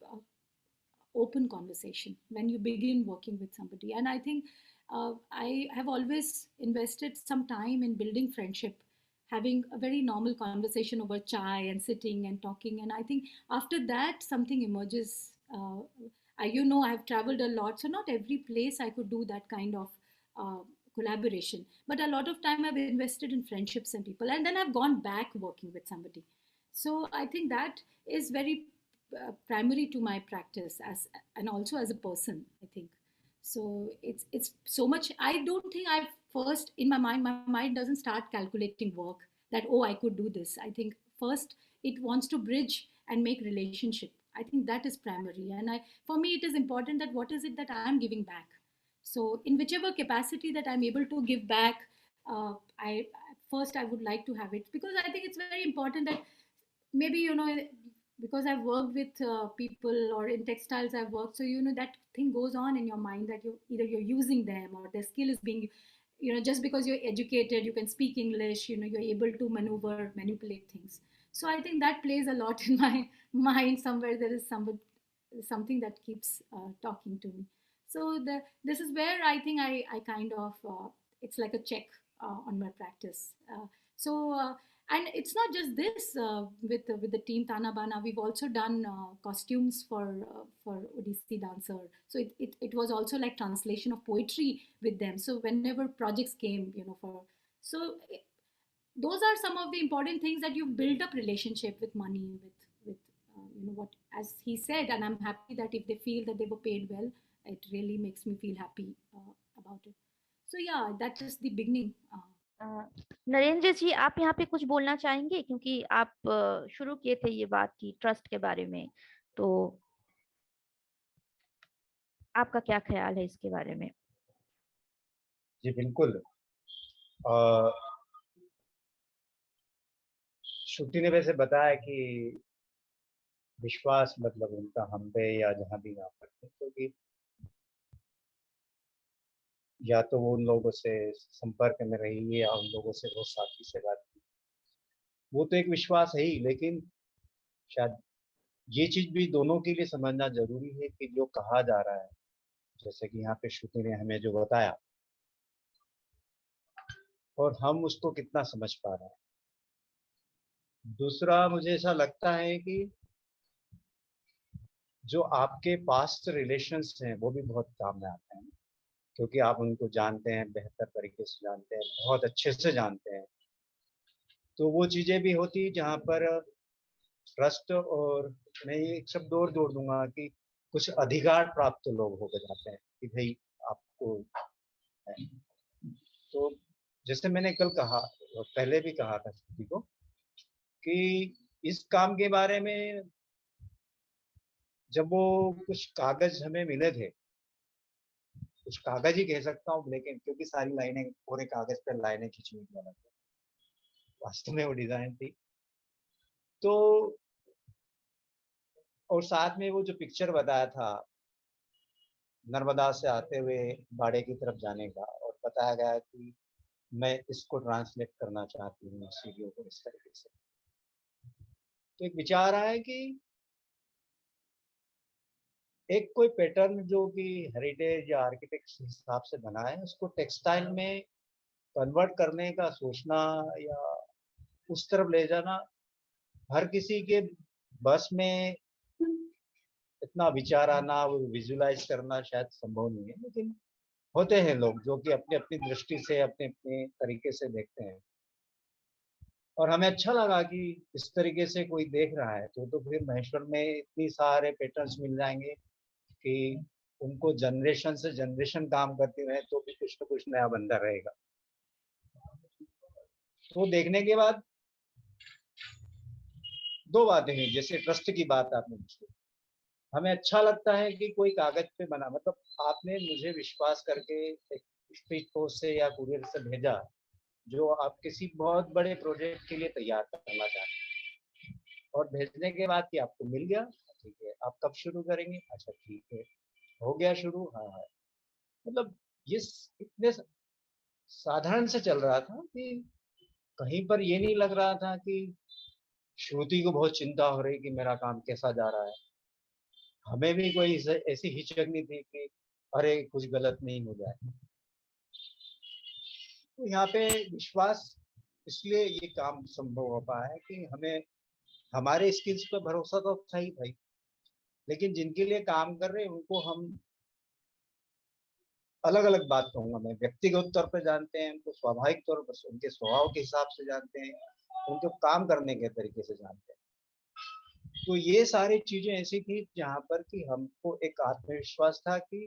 open conversation when you begin working with somebody. And I think I have always invested some time in building friendship, having a very normal conversation over chai and sitting and talking. And I think after that, something emerges. I've traveled a lot, so not every place I could do that kind of uh, collaboration. But a lot of time I've invested in friendships and people, and then I've gone back working with somebody. So I think that is very primary to my practice, as and also as a person, I think. So it's so much. I don't think I first, in my mind doesn't start calculating work, that oh, I could do this. I think first it wants to bridge and make relationship. I think that is primary. And for me, it is important that what is it that I am giving back. So in whichever capacity that I'm able to give back, I first I would like to have it, because I think it's very important that maybe because I've worked with people, or in textiles I've worked, so that thing goes on in your mind, that you're using them, or their skill is being, just because you're educated, you can speak English, you're able to manipulate things. So I think that plays a lot in my mind. Somewhere there is something that keeps talking to me. So this is where I think I kind of it's like a check on my practice. And it's not just this. With the team Tana Bana, we've also done costumes for Odissi dancer. So it was also like translation of poetry with them. So whenever projects came, those are some of the important things, that you build up relationship with money, with what, as he said. And I'm happy that if they feel that they were paid well, it really makes me feel happy about it. So yeah, that is the beginning. Narendra जी, आप यहाँ पे कुछ बोलना चाहेंगे, क्योंकि आप शुरू किए थे ये बात की ट्रस्ट के बारे में, तो आपका क्या ख्याल है इसके बारे में? जी बिल्कुल। श्रुति ने वैसे बताया कि विश्वास मतलब उनका हम पे या जहाँ भी काम करते हैं, क्योंकि या तो वो उन लोगों से संपर्क में रही है या उन लोगों से वो साथी से बात की, वो तो एक विश्वास है ही। लेकिन शायद ये चीज भी दोनों के लिए समझना जरूरी है कि जो कहा जा रहा है, जैसे कि यहाँ पे श्रुति ने हमें जो बताया, और हम उसको कितना समझ पा रहे हैं। दूसरा मुझे ऐसा लगता है कि जो आपके पास्ट रिलेशंस हैं वो भी बहुत काम में आते हैं, क्योंकि आप उनको जानते हैं, बेहतर तरीके से जानते हैं, बहुत अच्छे से जानते हैं। तो वो चीज़ें भी होती हैं जहाँ पर ट्रस्ट, और मैं ये एक शब्द और जोड़ दूंगा कि कुछ अधिकार प्राप्त लोग होकर जाते हैं कि भाई आपको है। तो जैसे मैंने कल कहा और पहले भी कहा था श्रुति को कि इस काम के बारे में जब वो कुछ कागज हमें मिले थे, कुछ कागज ही कह सकता हूँ, लेकिन क्योंकि सारी लाइनें पूरे कागज पर लाइनें खींचने की वाला था, वास्तव में वो डिजाइन थी। तो और साथ में वो जो पिक्चर बताया था नर्मदा से आते हुए बाड़े की तरफ जाने का, और बताया गया कि मैं इसको ट्रांसलेट करना चाहती हूँ सीढ़ियों को इस तरीके से। तो एक विचार आया कि एक कोई पैटर्न जो कि हेरिटेज या आर्किटेक्ट के हिसाब से बना है, उसको टेक्सटाइल में कन्वर्ट करने का सोचना या उस तरफ ले जाना हर किसी के बस में इतना विचार आना, वो विजुलाइज करना शायद संभव नहीं है। लेकिन होते हैं लोग जो कि अपनी अपनी दृष्टि से अपने अपने तरीके से देखते हैं, और हमें अच्छा लगा कि इस तरीके से कोई देख रहा है। तो फिर महेश्वर में इतनी सारे पैटर्न्स मिल जाएंगे कि उनको जनरेशन से जनरेशन काम करते रहे तो भी कुछ न कुछ नया बंदा रहेगा। तो देखने के बाद दो बातें हैं, जैसे ट्रस्ट की बात आपने पूछी, हमें अच्छा लगता है कि कोई कागज पे बना, मतलब आपने मुझे विश्वास करके एक स्पीड पोस्ट से या कुरियर से भेजा, जो आप किसी बहुत बड़े प्रोजेक्ट के लिए तैयार करना चाहते हैं, और भेजने के बाद कि आपको मिल गया, ठीक है आप कब शुरू करेंगे, अच्छा ठीक है हो गया शुरू, हाँ हाँ। मतलब ये इतने साधारण से चल रहा था कि कहीं पर ये नहीं लग रहा था कि श्रुति को बहुत चिंता हो रही कि मेरा काम कैसा जा रहा है। हमें भी कोई ऐसी हिचक नहीं थी कि अरे कुछ गलत नहीं हो जाए। तो यहाँ पे विश्वास, इसलिए ये काम संभव हो पाया है कि हमें हमारे स्किल्स पर भरोसा तो था ही भाई, लेकिन जिनके लिए काम कर रहे हैं उनको हम अलग अलग बात कहूंगा मैं, व्यक्तिगत तौर पर जानते हैं उनको, स्वाभाविक तौर पर उनके स्वभाव के हिसाब से जानते हैं, उनको काम करने के तरीके से जानते हैं। तो ये सारी चीजें ऐसी थी जहां पर कि हमको एक आत्मविश्वास था कि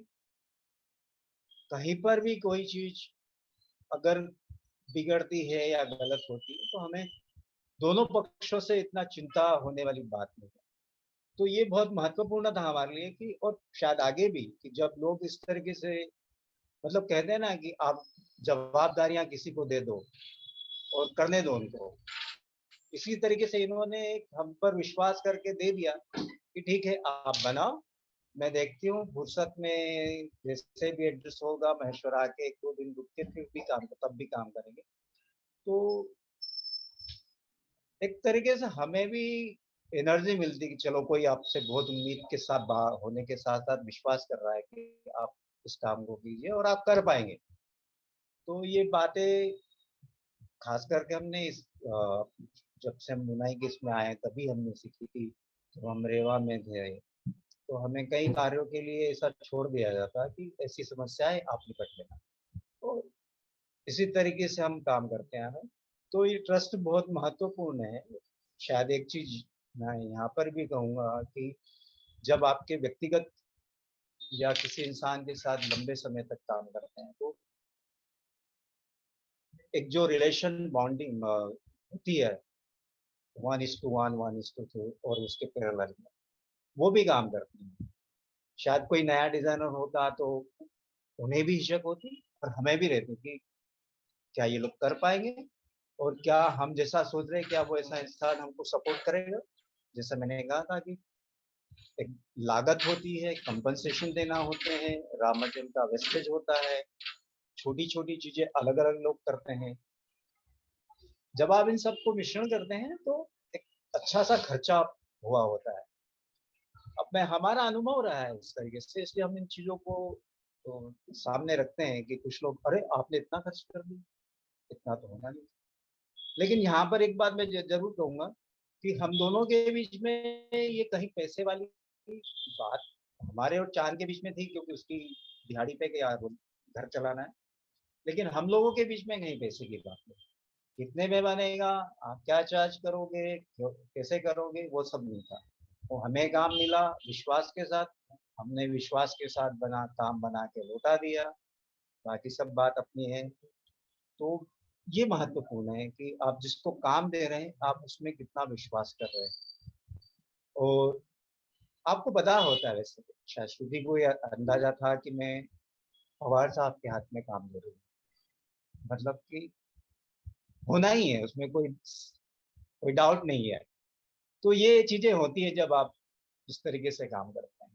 कहीं पर भी कोई चीज अगर बिगड़ती है या गलत होती है तो हमें दोनों पक्षों से इतना चिंता होने वाली बात नहीं है। तो ये बहुत महत्वपूर्ण था हमारे लिए कि, और शायद आगे भी, कि जब लोग इस तरीके से मतलब कहते हैं ना कि आप जवाबदारियां किसी को दे दो और करने दो उनको, इसी तरीके से इन्होंने एक हम पर विश्वास करके दे दिया कि ठीक है आप बनाओ, मैं देखती हूँ फुर्सत में जैसे भी एडजस्ट होगा, महेश्वर आके एक दो दिन रुक के फिर भी काम तब भी काम करेंगे। तो एक तरीके से हमें भी एनर्जी मिलती कि चलो कोई आपसे बहुत उम्मीद के साथ होने के साथ साथ विश्वास कर रहा है कि आप इस काम को कीजिए और आप कर पाएंगे। तो ये बातें खास करके हमने इस जब से हम बुनाई के इसमें आए तभी हमने सीखी थी। जब हम रेवा में थे तो हमें कई कार्यों के लिए ऐसा छोड़ दिया जाता कि ऐसी समस्याएं आप निपट लेना, तो इसी तरीके से हम काम करते हैं। तो ये ट्रस्ट बहुत महत्वपूर्ण है। शायद एक चीज मैं यहाँ पर भी कहूँगा कि जब आपके व्यक्तिगत या किसी इंसान के साथ लंबे समय तक काम करते हैं तो एक जो रिलेशन बॉन्डिंग होती है 1:1, 1:2 और उसके पैरेलल में, वो भी काम करती है। शायद कोई नया डिजाइनर होता तो उन्हें भी हिचक होती, और हमें भी रहती कि क्या ये लोग कर पाएंगे और क्या हम जैसा सोच रहे हैं क्या वो ऐसा इंसान हमको सपोर्ट करेगा। जैसा मैंने कहा था कि एक लागत होती है, कंपनसेशन देना होते हैं, रॉ मटेरियल का वेस्टेज होता है, छोटी छोटी चीजें अलग अलग लोग करते हैं। जब आप इन सबको मिश्रण करते हैं तो एक अच्छा सा खर्चा हुआ होता है। अब मैं हमारा अनुभव रहा है इस तरीके से, इसलिए हम इन चीजों को तो सामने रखते हैं कि कुछ लोग अरे आपने इतना खर्च कर दिया, इतना तो होना नहीं। लेकिन यहाँ पर एक बात मैं जरूर कहूंगा कि हम दोनों के बीच में ये कहीं पैसे वाली बात हमारे और चांद के बीच में थी, क्योंकि उसकी दिहाड़ी पे क्या घर चलाना है। लेकिन हम लोगों के बीच में कहीं पैसे की बात नहीं, कितने में बनेगा, आप क्या चार्ज करोगे, कैसे करोगे, वो सब नहीं था। वो हमें काम मिला विश्वास के साथ, हमने विश्वास के साथ काम बना के लौटा दिया, बाकी सब बात अपनी है। तो ये महत्वपूर्ण है कि आप जिसको काम दे रहे हैं आप उसमें कितना विश्वास कर रहे हैं। और आपको पता होता है, वैसे शायद श्रुति को यह अंदाजा था कि मैं पवार साहब के हाथ में काम दे रही हूँ, मतलब कि होना ही है, उसमें कोई कोई डाउट नहीं है। तो ये चीजें होती है जब आप इस तरीके से काम करते हैं।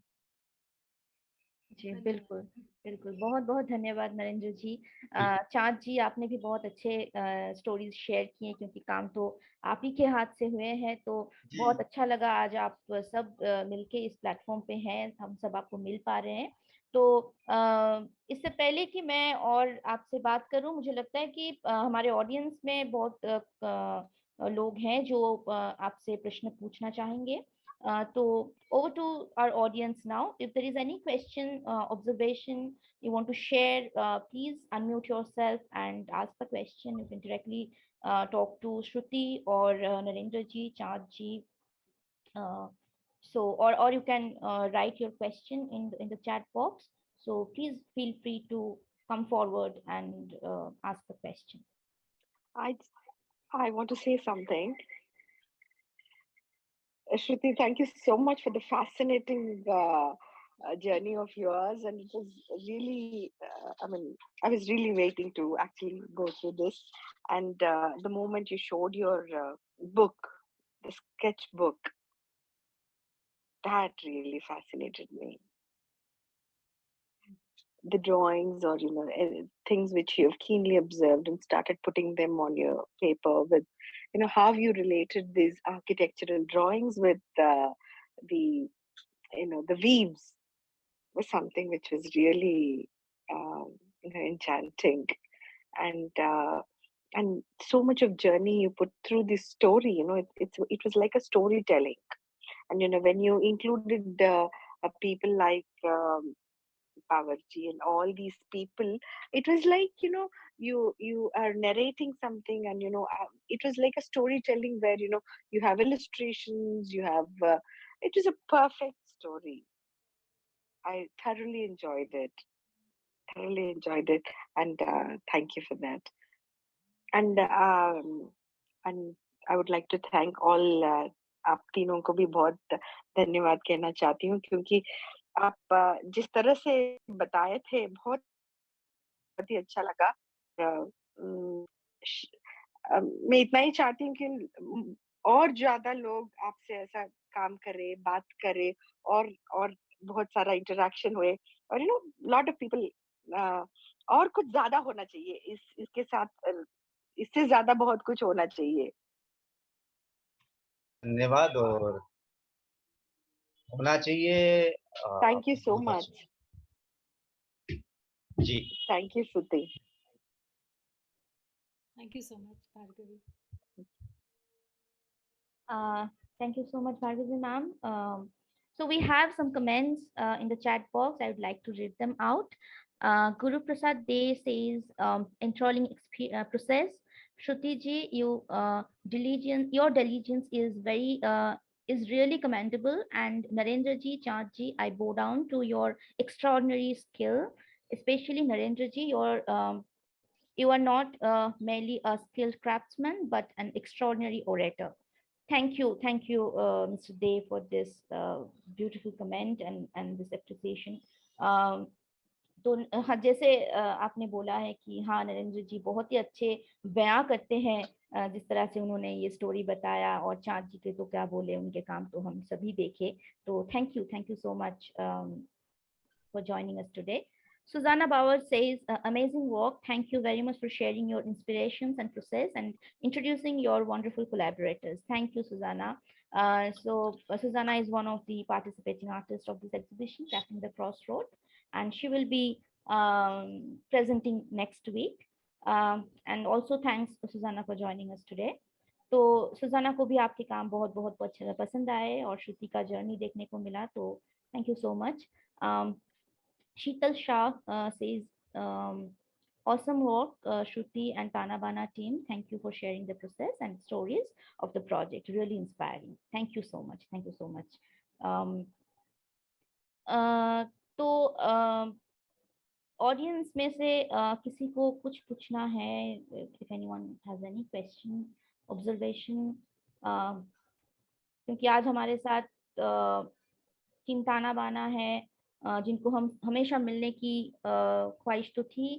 जी बिल्कुल बिल्कुल, बहुत बहुत धन्यवाद नरेंद्र जी। चाँद जी, आपने भी बहुत अच्छे स्टोरीज शेयर किए, क्योंकि काम तो आप ही के हाथ से हुए हैं। तो बहुत अच्छा लगा आज आप सब मिलके इस प्लेटफॉर्म पे हैं, हम सब आपको मिल पा रहे हैं। तो इससे पहले कि मैं और आपसे बात करूं, मुझे लगता है कि हमारे ऑडियंस में बहुत लोग हैं जो आपसे प्रश्न पूछना चाहेंगे। So over to our audience now. If there is any question, observation you want to share, please unmute yourself and ask the question. You can directly talk to Shruti or Narendra ji, Chad ji. Uh, or you can write your question in the chat box. So please feel free to come forward and ask the question. I want to say something. Shruti, thank you so much for the fascinating journey of yours. And it was really, I was really waiting to actually go through this. And the moment you showed your book, the sketchbook, that really fascinated me. The drawings, or things which you have keenly observed and started putting them on your paper, with how you related these architectural drawings with the the weaves, was something which was really enchanting. And so much of journey you put through this story. It was like a storytelling. And when you included people like Pavarji and all these people, it was like you are narrating something. And it was like a storytelling where you have illustrations, you have it was a perfect story. I thoroughly enjoyed it. And thank you for that. And I would like to thank all आप तीनों को भी बहुत धन्यवाद कहना चाहती हूँ, क्योंकि आप जिस तरह से बताए थे बहुत ही अच्छा लगा। मैं इतना ही चाहती हूँ कि और ज्यादा लोग आपसे ऐसा काम करें, बात करें, और बहुत सारा इंटरेक्शन हुए, और लॉट ऑफ पीपल। और कुछ ज्यादा होना चाहिए इसके साथ, इससे ज्यादा बहुत कुछ होना चाहिए। धन्यवाद, और होना चाहिए। Thank you so much ji. Thank you Shruti. Thank you so much, Bhargavi. Thank you so much, Bhargavi ma'am. So we have some comments in the chat box. I would like to read them out. Guru Prasad Dey says, enthralling process. Shruti ji, your diligence is really commendable. And Narendra ji, Chand ji, I bow down to your extraordinary skill. Especially Narendra ji, you are not merely a skilled craftsman, but an extraordinary orator. Thank you, Mr. Day, for this beautiful comment and this appreciation. तो हाँ, जैसे आपने बोला है कि हाँ नरेंद्र जी बहुत ही अच्छे बयां करते हैं, जिस तरह से उन्होंने ये स्टोरी बताया, और चाँद जी के तो क्या बोले, उनके काम तो हम सभी देखे। तो thank you so much for joining us today. Susanna Bauer says, amazing work. Thank you very much for sharing your inspirations and process and introducing your wonderful collaborators. Thank you, Susanna. Susanna is one of the participating artists of this exhibition, Crafting the Crossroad, and she will be presenting next week. And also thanks, Susanna, for joining us today. तो सुजाना को भी आपके काम बहुत बहुत पसंद आए और श्रुति का जर्नी देखने को मिला, तो thank you so much. Sheetal Shah says, awesome work, Shruti and Tana Bana team. Thank you for sharing the process and stories of the project. Really inspiring. Thank you so much. Thank you so much. Audience में से किसी को कुछ पूछना है? If anyone has any question, observation, क्योंकि आज हमारे साथ टीम ताना बाना है, जिनको हम हमेशा मिलने की ख्वाहिश तो थी,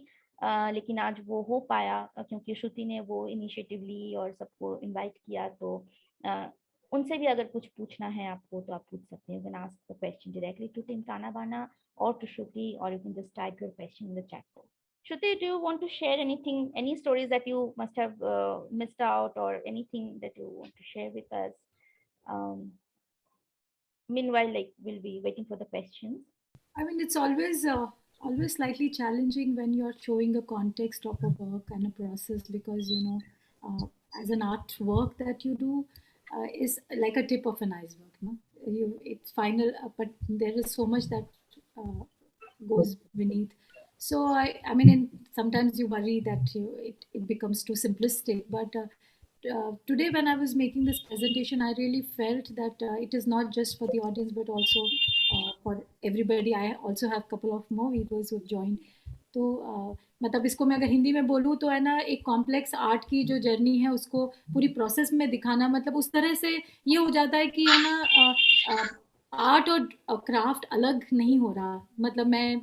लेकिन आज वो हो पाया क्योंकि श्रुति ने वो इनिशिएटिव ली और सबको इनवाइट किया. तो उनसे भी अगर कुछ पूछना है आपको तो आप पूछ सकते हैं. You can ask the question directly to Team Tana Bana or to Shruti, or you can just type your question in the chat box. Shruti, do you want to share anything, any stories that you must have missed out, or anything that you want to share with us? Meanwhile, like, we'll be waiting for the questions. I mean, it's always slightly challenging when you're showing a context of a work and a process, because as an artwork that you do is like a tip of an iceberg. No, it's final, but there is so much that goes beneath. So I mean, sometimes you worry that it becomes too simplistic, but today when I was making this presentation, I really felt that it is not just for the audience but also for everybody. I also have a couple of more viewers who have joined. तो मतलब इसको मैं अगर हिंदी में बोलूँ तो है ना, एक कॉम्प्लेक्स आर्ट की जो जर्नी है उसको पूरी प्रोसेस में दिखाना, मतलब उस तरह से ये हो जाता है कि है ना, आर्ट और क्राफ्ट अलग नहीं हो रहा. मतलब मैं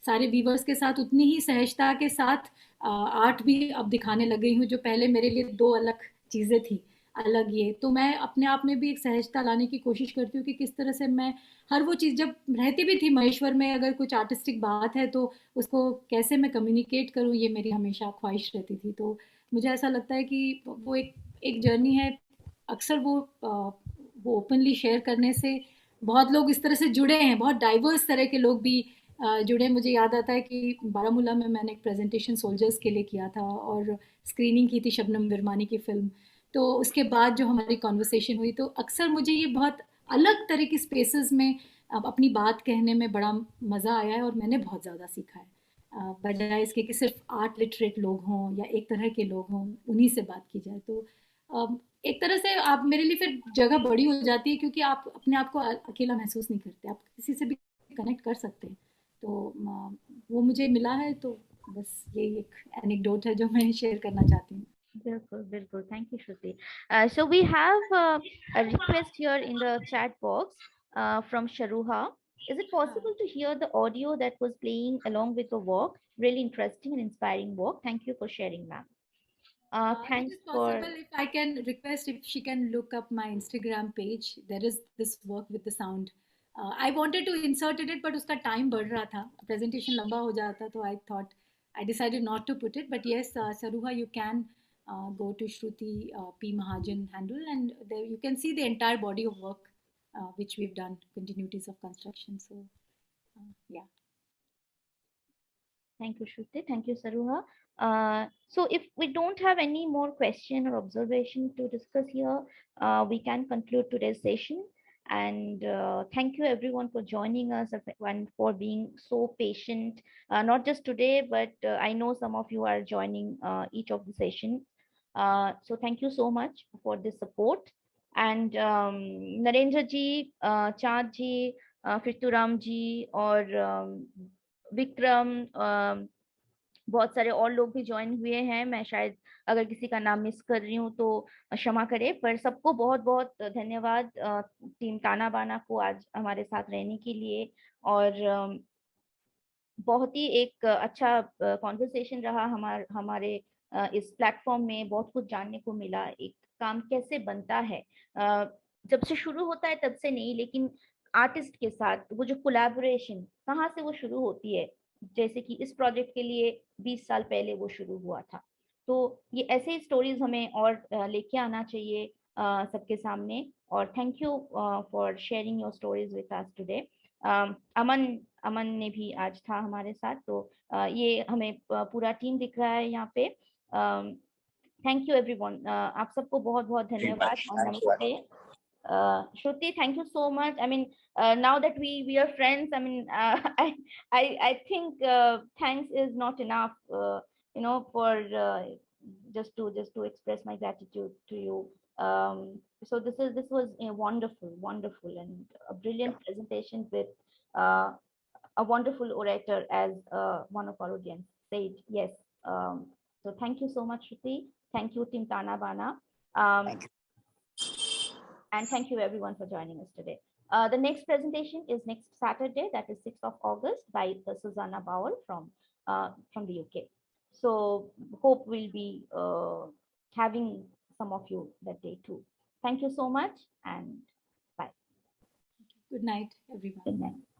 सारे व्यूवर्स के साथ उतनी ही सहजता के साथ आर्ट भी अब दिखाने लग गई हूँ, जो पहले मेरे लिए दो अलग चीज़ें थी, अलग ये. तो मैं अपने आप में भी एक सहजता लाने की कोशिश करती हूँ कि किस तरह से मैं हर वो चीज़, जब रहती भी थी महेश्वर में, अगर कुछ आर्टिस्टिक बात है तो उसको कैसे मैं कम्युनिकेट करूँ, ये मेरी हमेशा ख्वाहिश रहती थी. तो मुझे ऐसा लगता है कि वो एक जर्नी है. अक्सर वो ओपनली शेयर करने से बहुत लोग इस तरह से जुड़े हैं, बहुत डाइवर्स तरह के लोग भी जुड़े. मुझे याद आता है कि बारामूला में मैंने एक प्रेजेंटेशन सोल्जर्स के लिए किया था और स्क्रीनिंग की थी शबनम विरमानी की फ़िल्म. तो उसके बाद जो हमारी कॉन्वर्सेशन हुई, तो अक्सर मुझे ये बहुत अलग तरह की स्पेसेस में अपनी बात कहने में बड़ा मज़ा आया है और मैंने बहुत ज़्यादा सीखा है, बजाय इसके कि सिर्फ आर्ट लिटरेट लोग हों या एक तरह के लोग हों उन्हीं से बात की जाए. तो एक तरह से आप मेरे लिए फिर जगह बड़ी हो जाती है, क्योंकि आप अपने आप को अकेला महसूस नहीं करते, आप किसी से भी कनेक्ट कर सकते हैं. तो वो मुझे मिला है. तो बस ये एक एनेक्डोट है जो मैं शेयर करना चाहती हूँ. बिल्कुल. Thank you, Shruti. So we have a request here in the chat box from Sharuha. Is it possible to hear the audio that was playing along with the work? Really interesting and inspiring work. Thank you for sharing, ma'am. Thanks it is possible if I can request if she can look up my Instagram page. There is this work with the sound. I wanted to insert it, but उसका time बढ़ रहा था, presentation लंबा हो जाता, तो I decided not to put it. But yes, Saruha, you can go to Shruti P. Mahajan handle, and there you can see the entire body of work which we've done, continuities of construction. So yeah. Thank you, Shruti. Thank you, Saruha. So if we don't have any more question or observation to discuss here, we can conclude today's session. And thank you everyone for joining us and for being so patient, not just today, but I know some of you are joining each of the sessions. So thank you so much for this support. And Narendra ji, Chand ji, Prituram ji, और विक्रम, बहुत सारे और लोग भी join हुए हैं. मैं शायद अगर किसी का नाम मिस कर रही हूँ तो क्षमा करें, पर सबको बहुत बहुत धन्यवाद टीम ताना बाना को आज हमारे साथ रहने के लिए. और बहुत ही एक अच्छा कॉन्वर्सेशन रहा हमारे इस प्लेटफॉर्म में। बहुत कुछ जानने को मिला, एक काम कैसे बनता है, जब से शुरू होता है तब से नहीं, लेकिन आर्टिस्ट के साथ वो जो कोलैबोरेशन कहाँ से वो शुरू होती है। जैसे कि इस प्रोजेक्ट के लिए 20 साल पहले वो शुरू हुआ था। तो ये ऐसे ही स्टोरीज हमें और लेके आना चाहिए सबके सामने। और thank you for sharing your stories with us today. Aman Aman ने भी आज था हमारे साथ। तो ये हमें पूरा टीम दिख रहा है यहाँ पे। थैंक यू एवरीवन, आप सबको बहुत बहुत धन्यवाद और नमस्ते। Shruti, thank you so much. I mean, now that we are friends, I mean, I think thanks is not enough, for just to express my gratitude to you. So this was a wonderful and a brilliant presentation with uh, a wonderful orator, as one of our audience said. Yes. So thank you so much, Shruti. Thank you, Team Tana Bana. And thank you everyone for joining us today. The next presentation is next Saturday, that is 6th of August, by Susanna Bauer from the UK. So hope we'll be having some of you that day too. Thank you so much, and bye. Good night, everyone. Good night.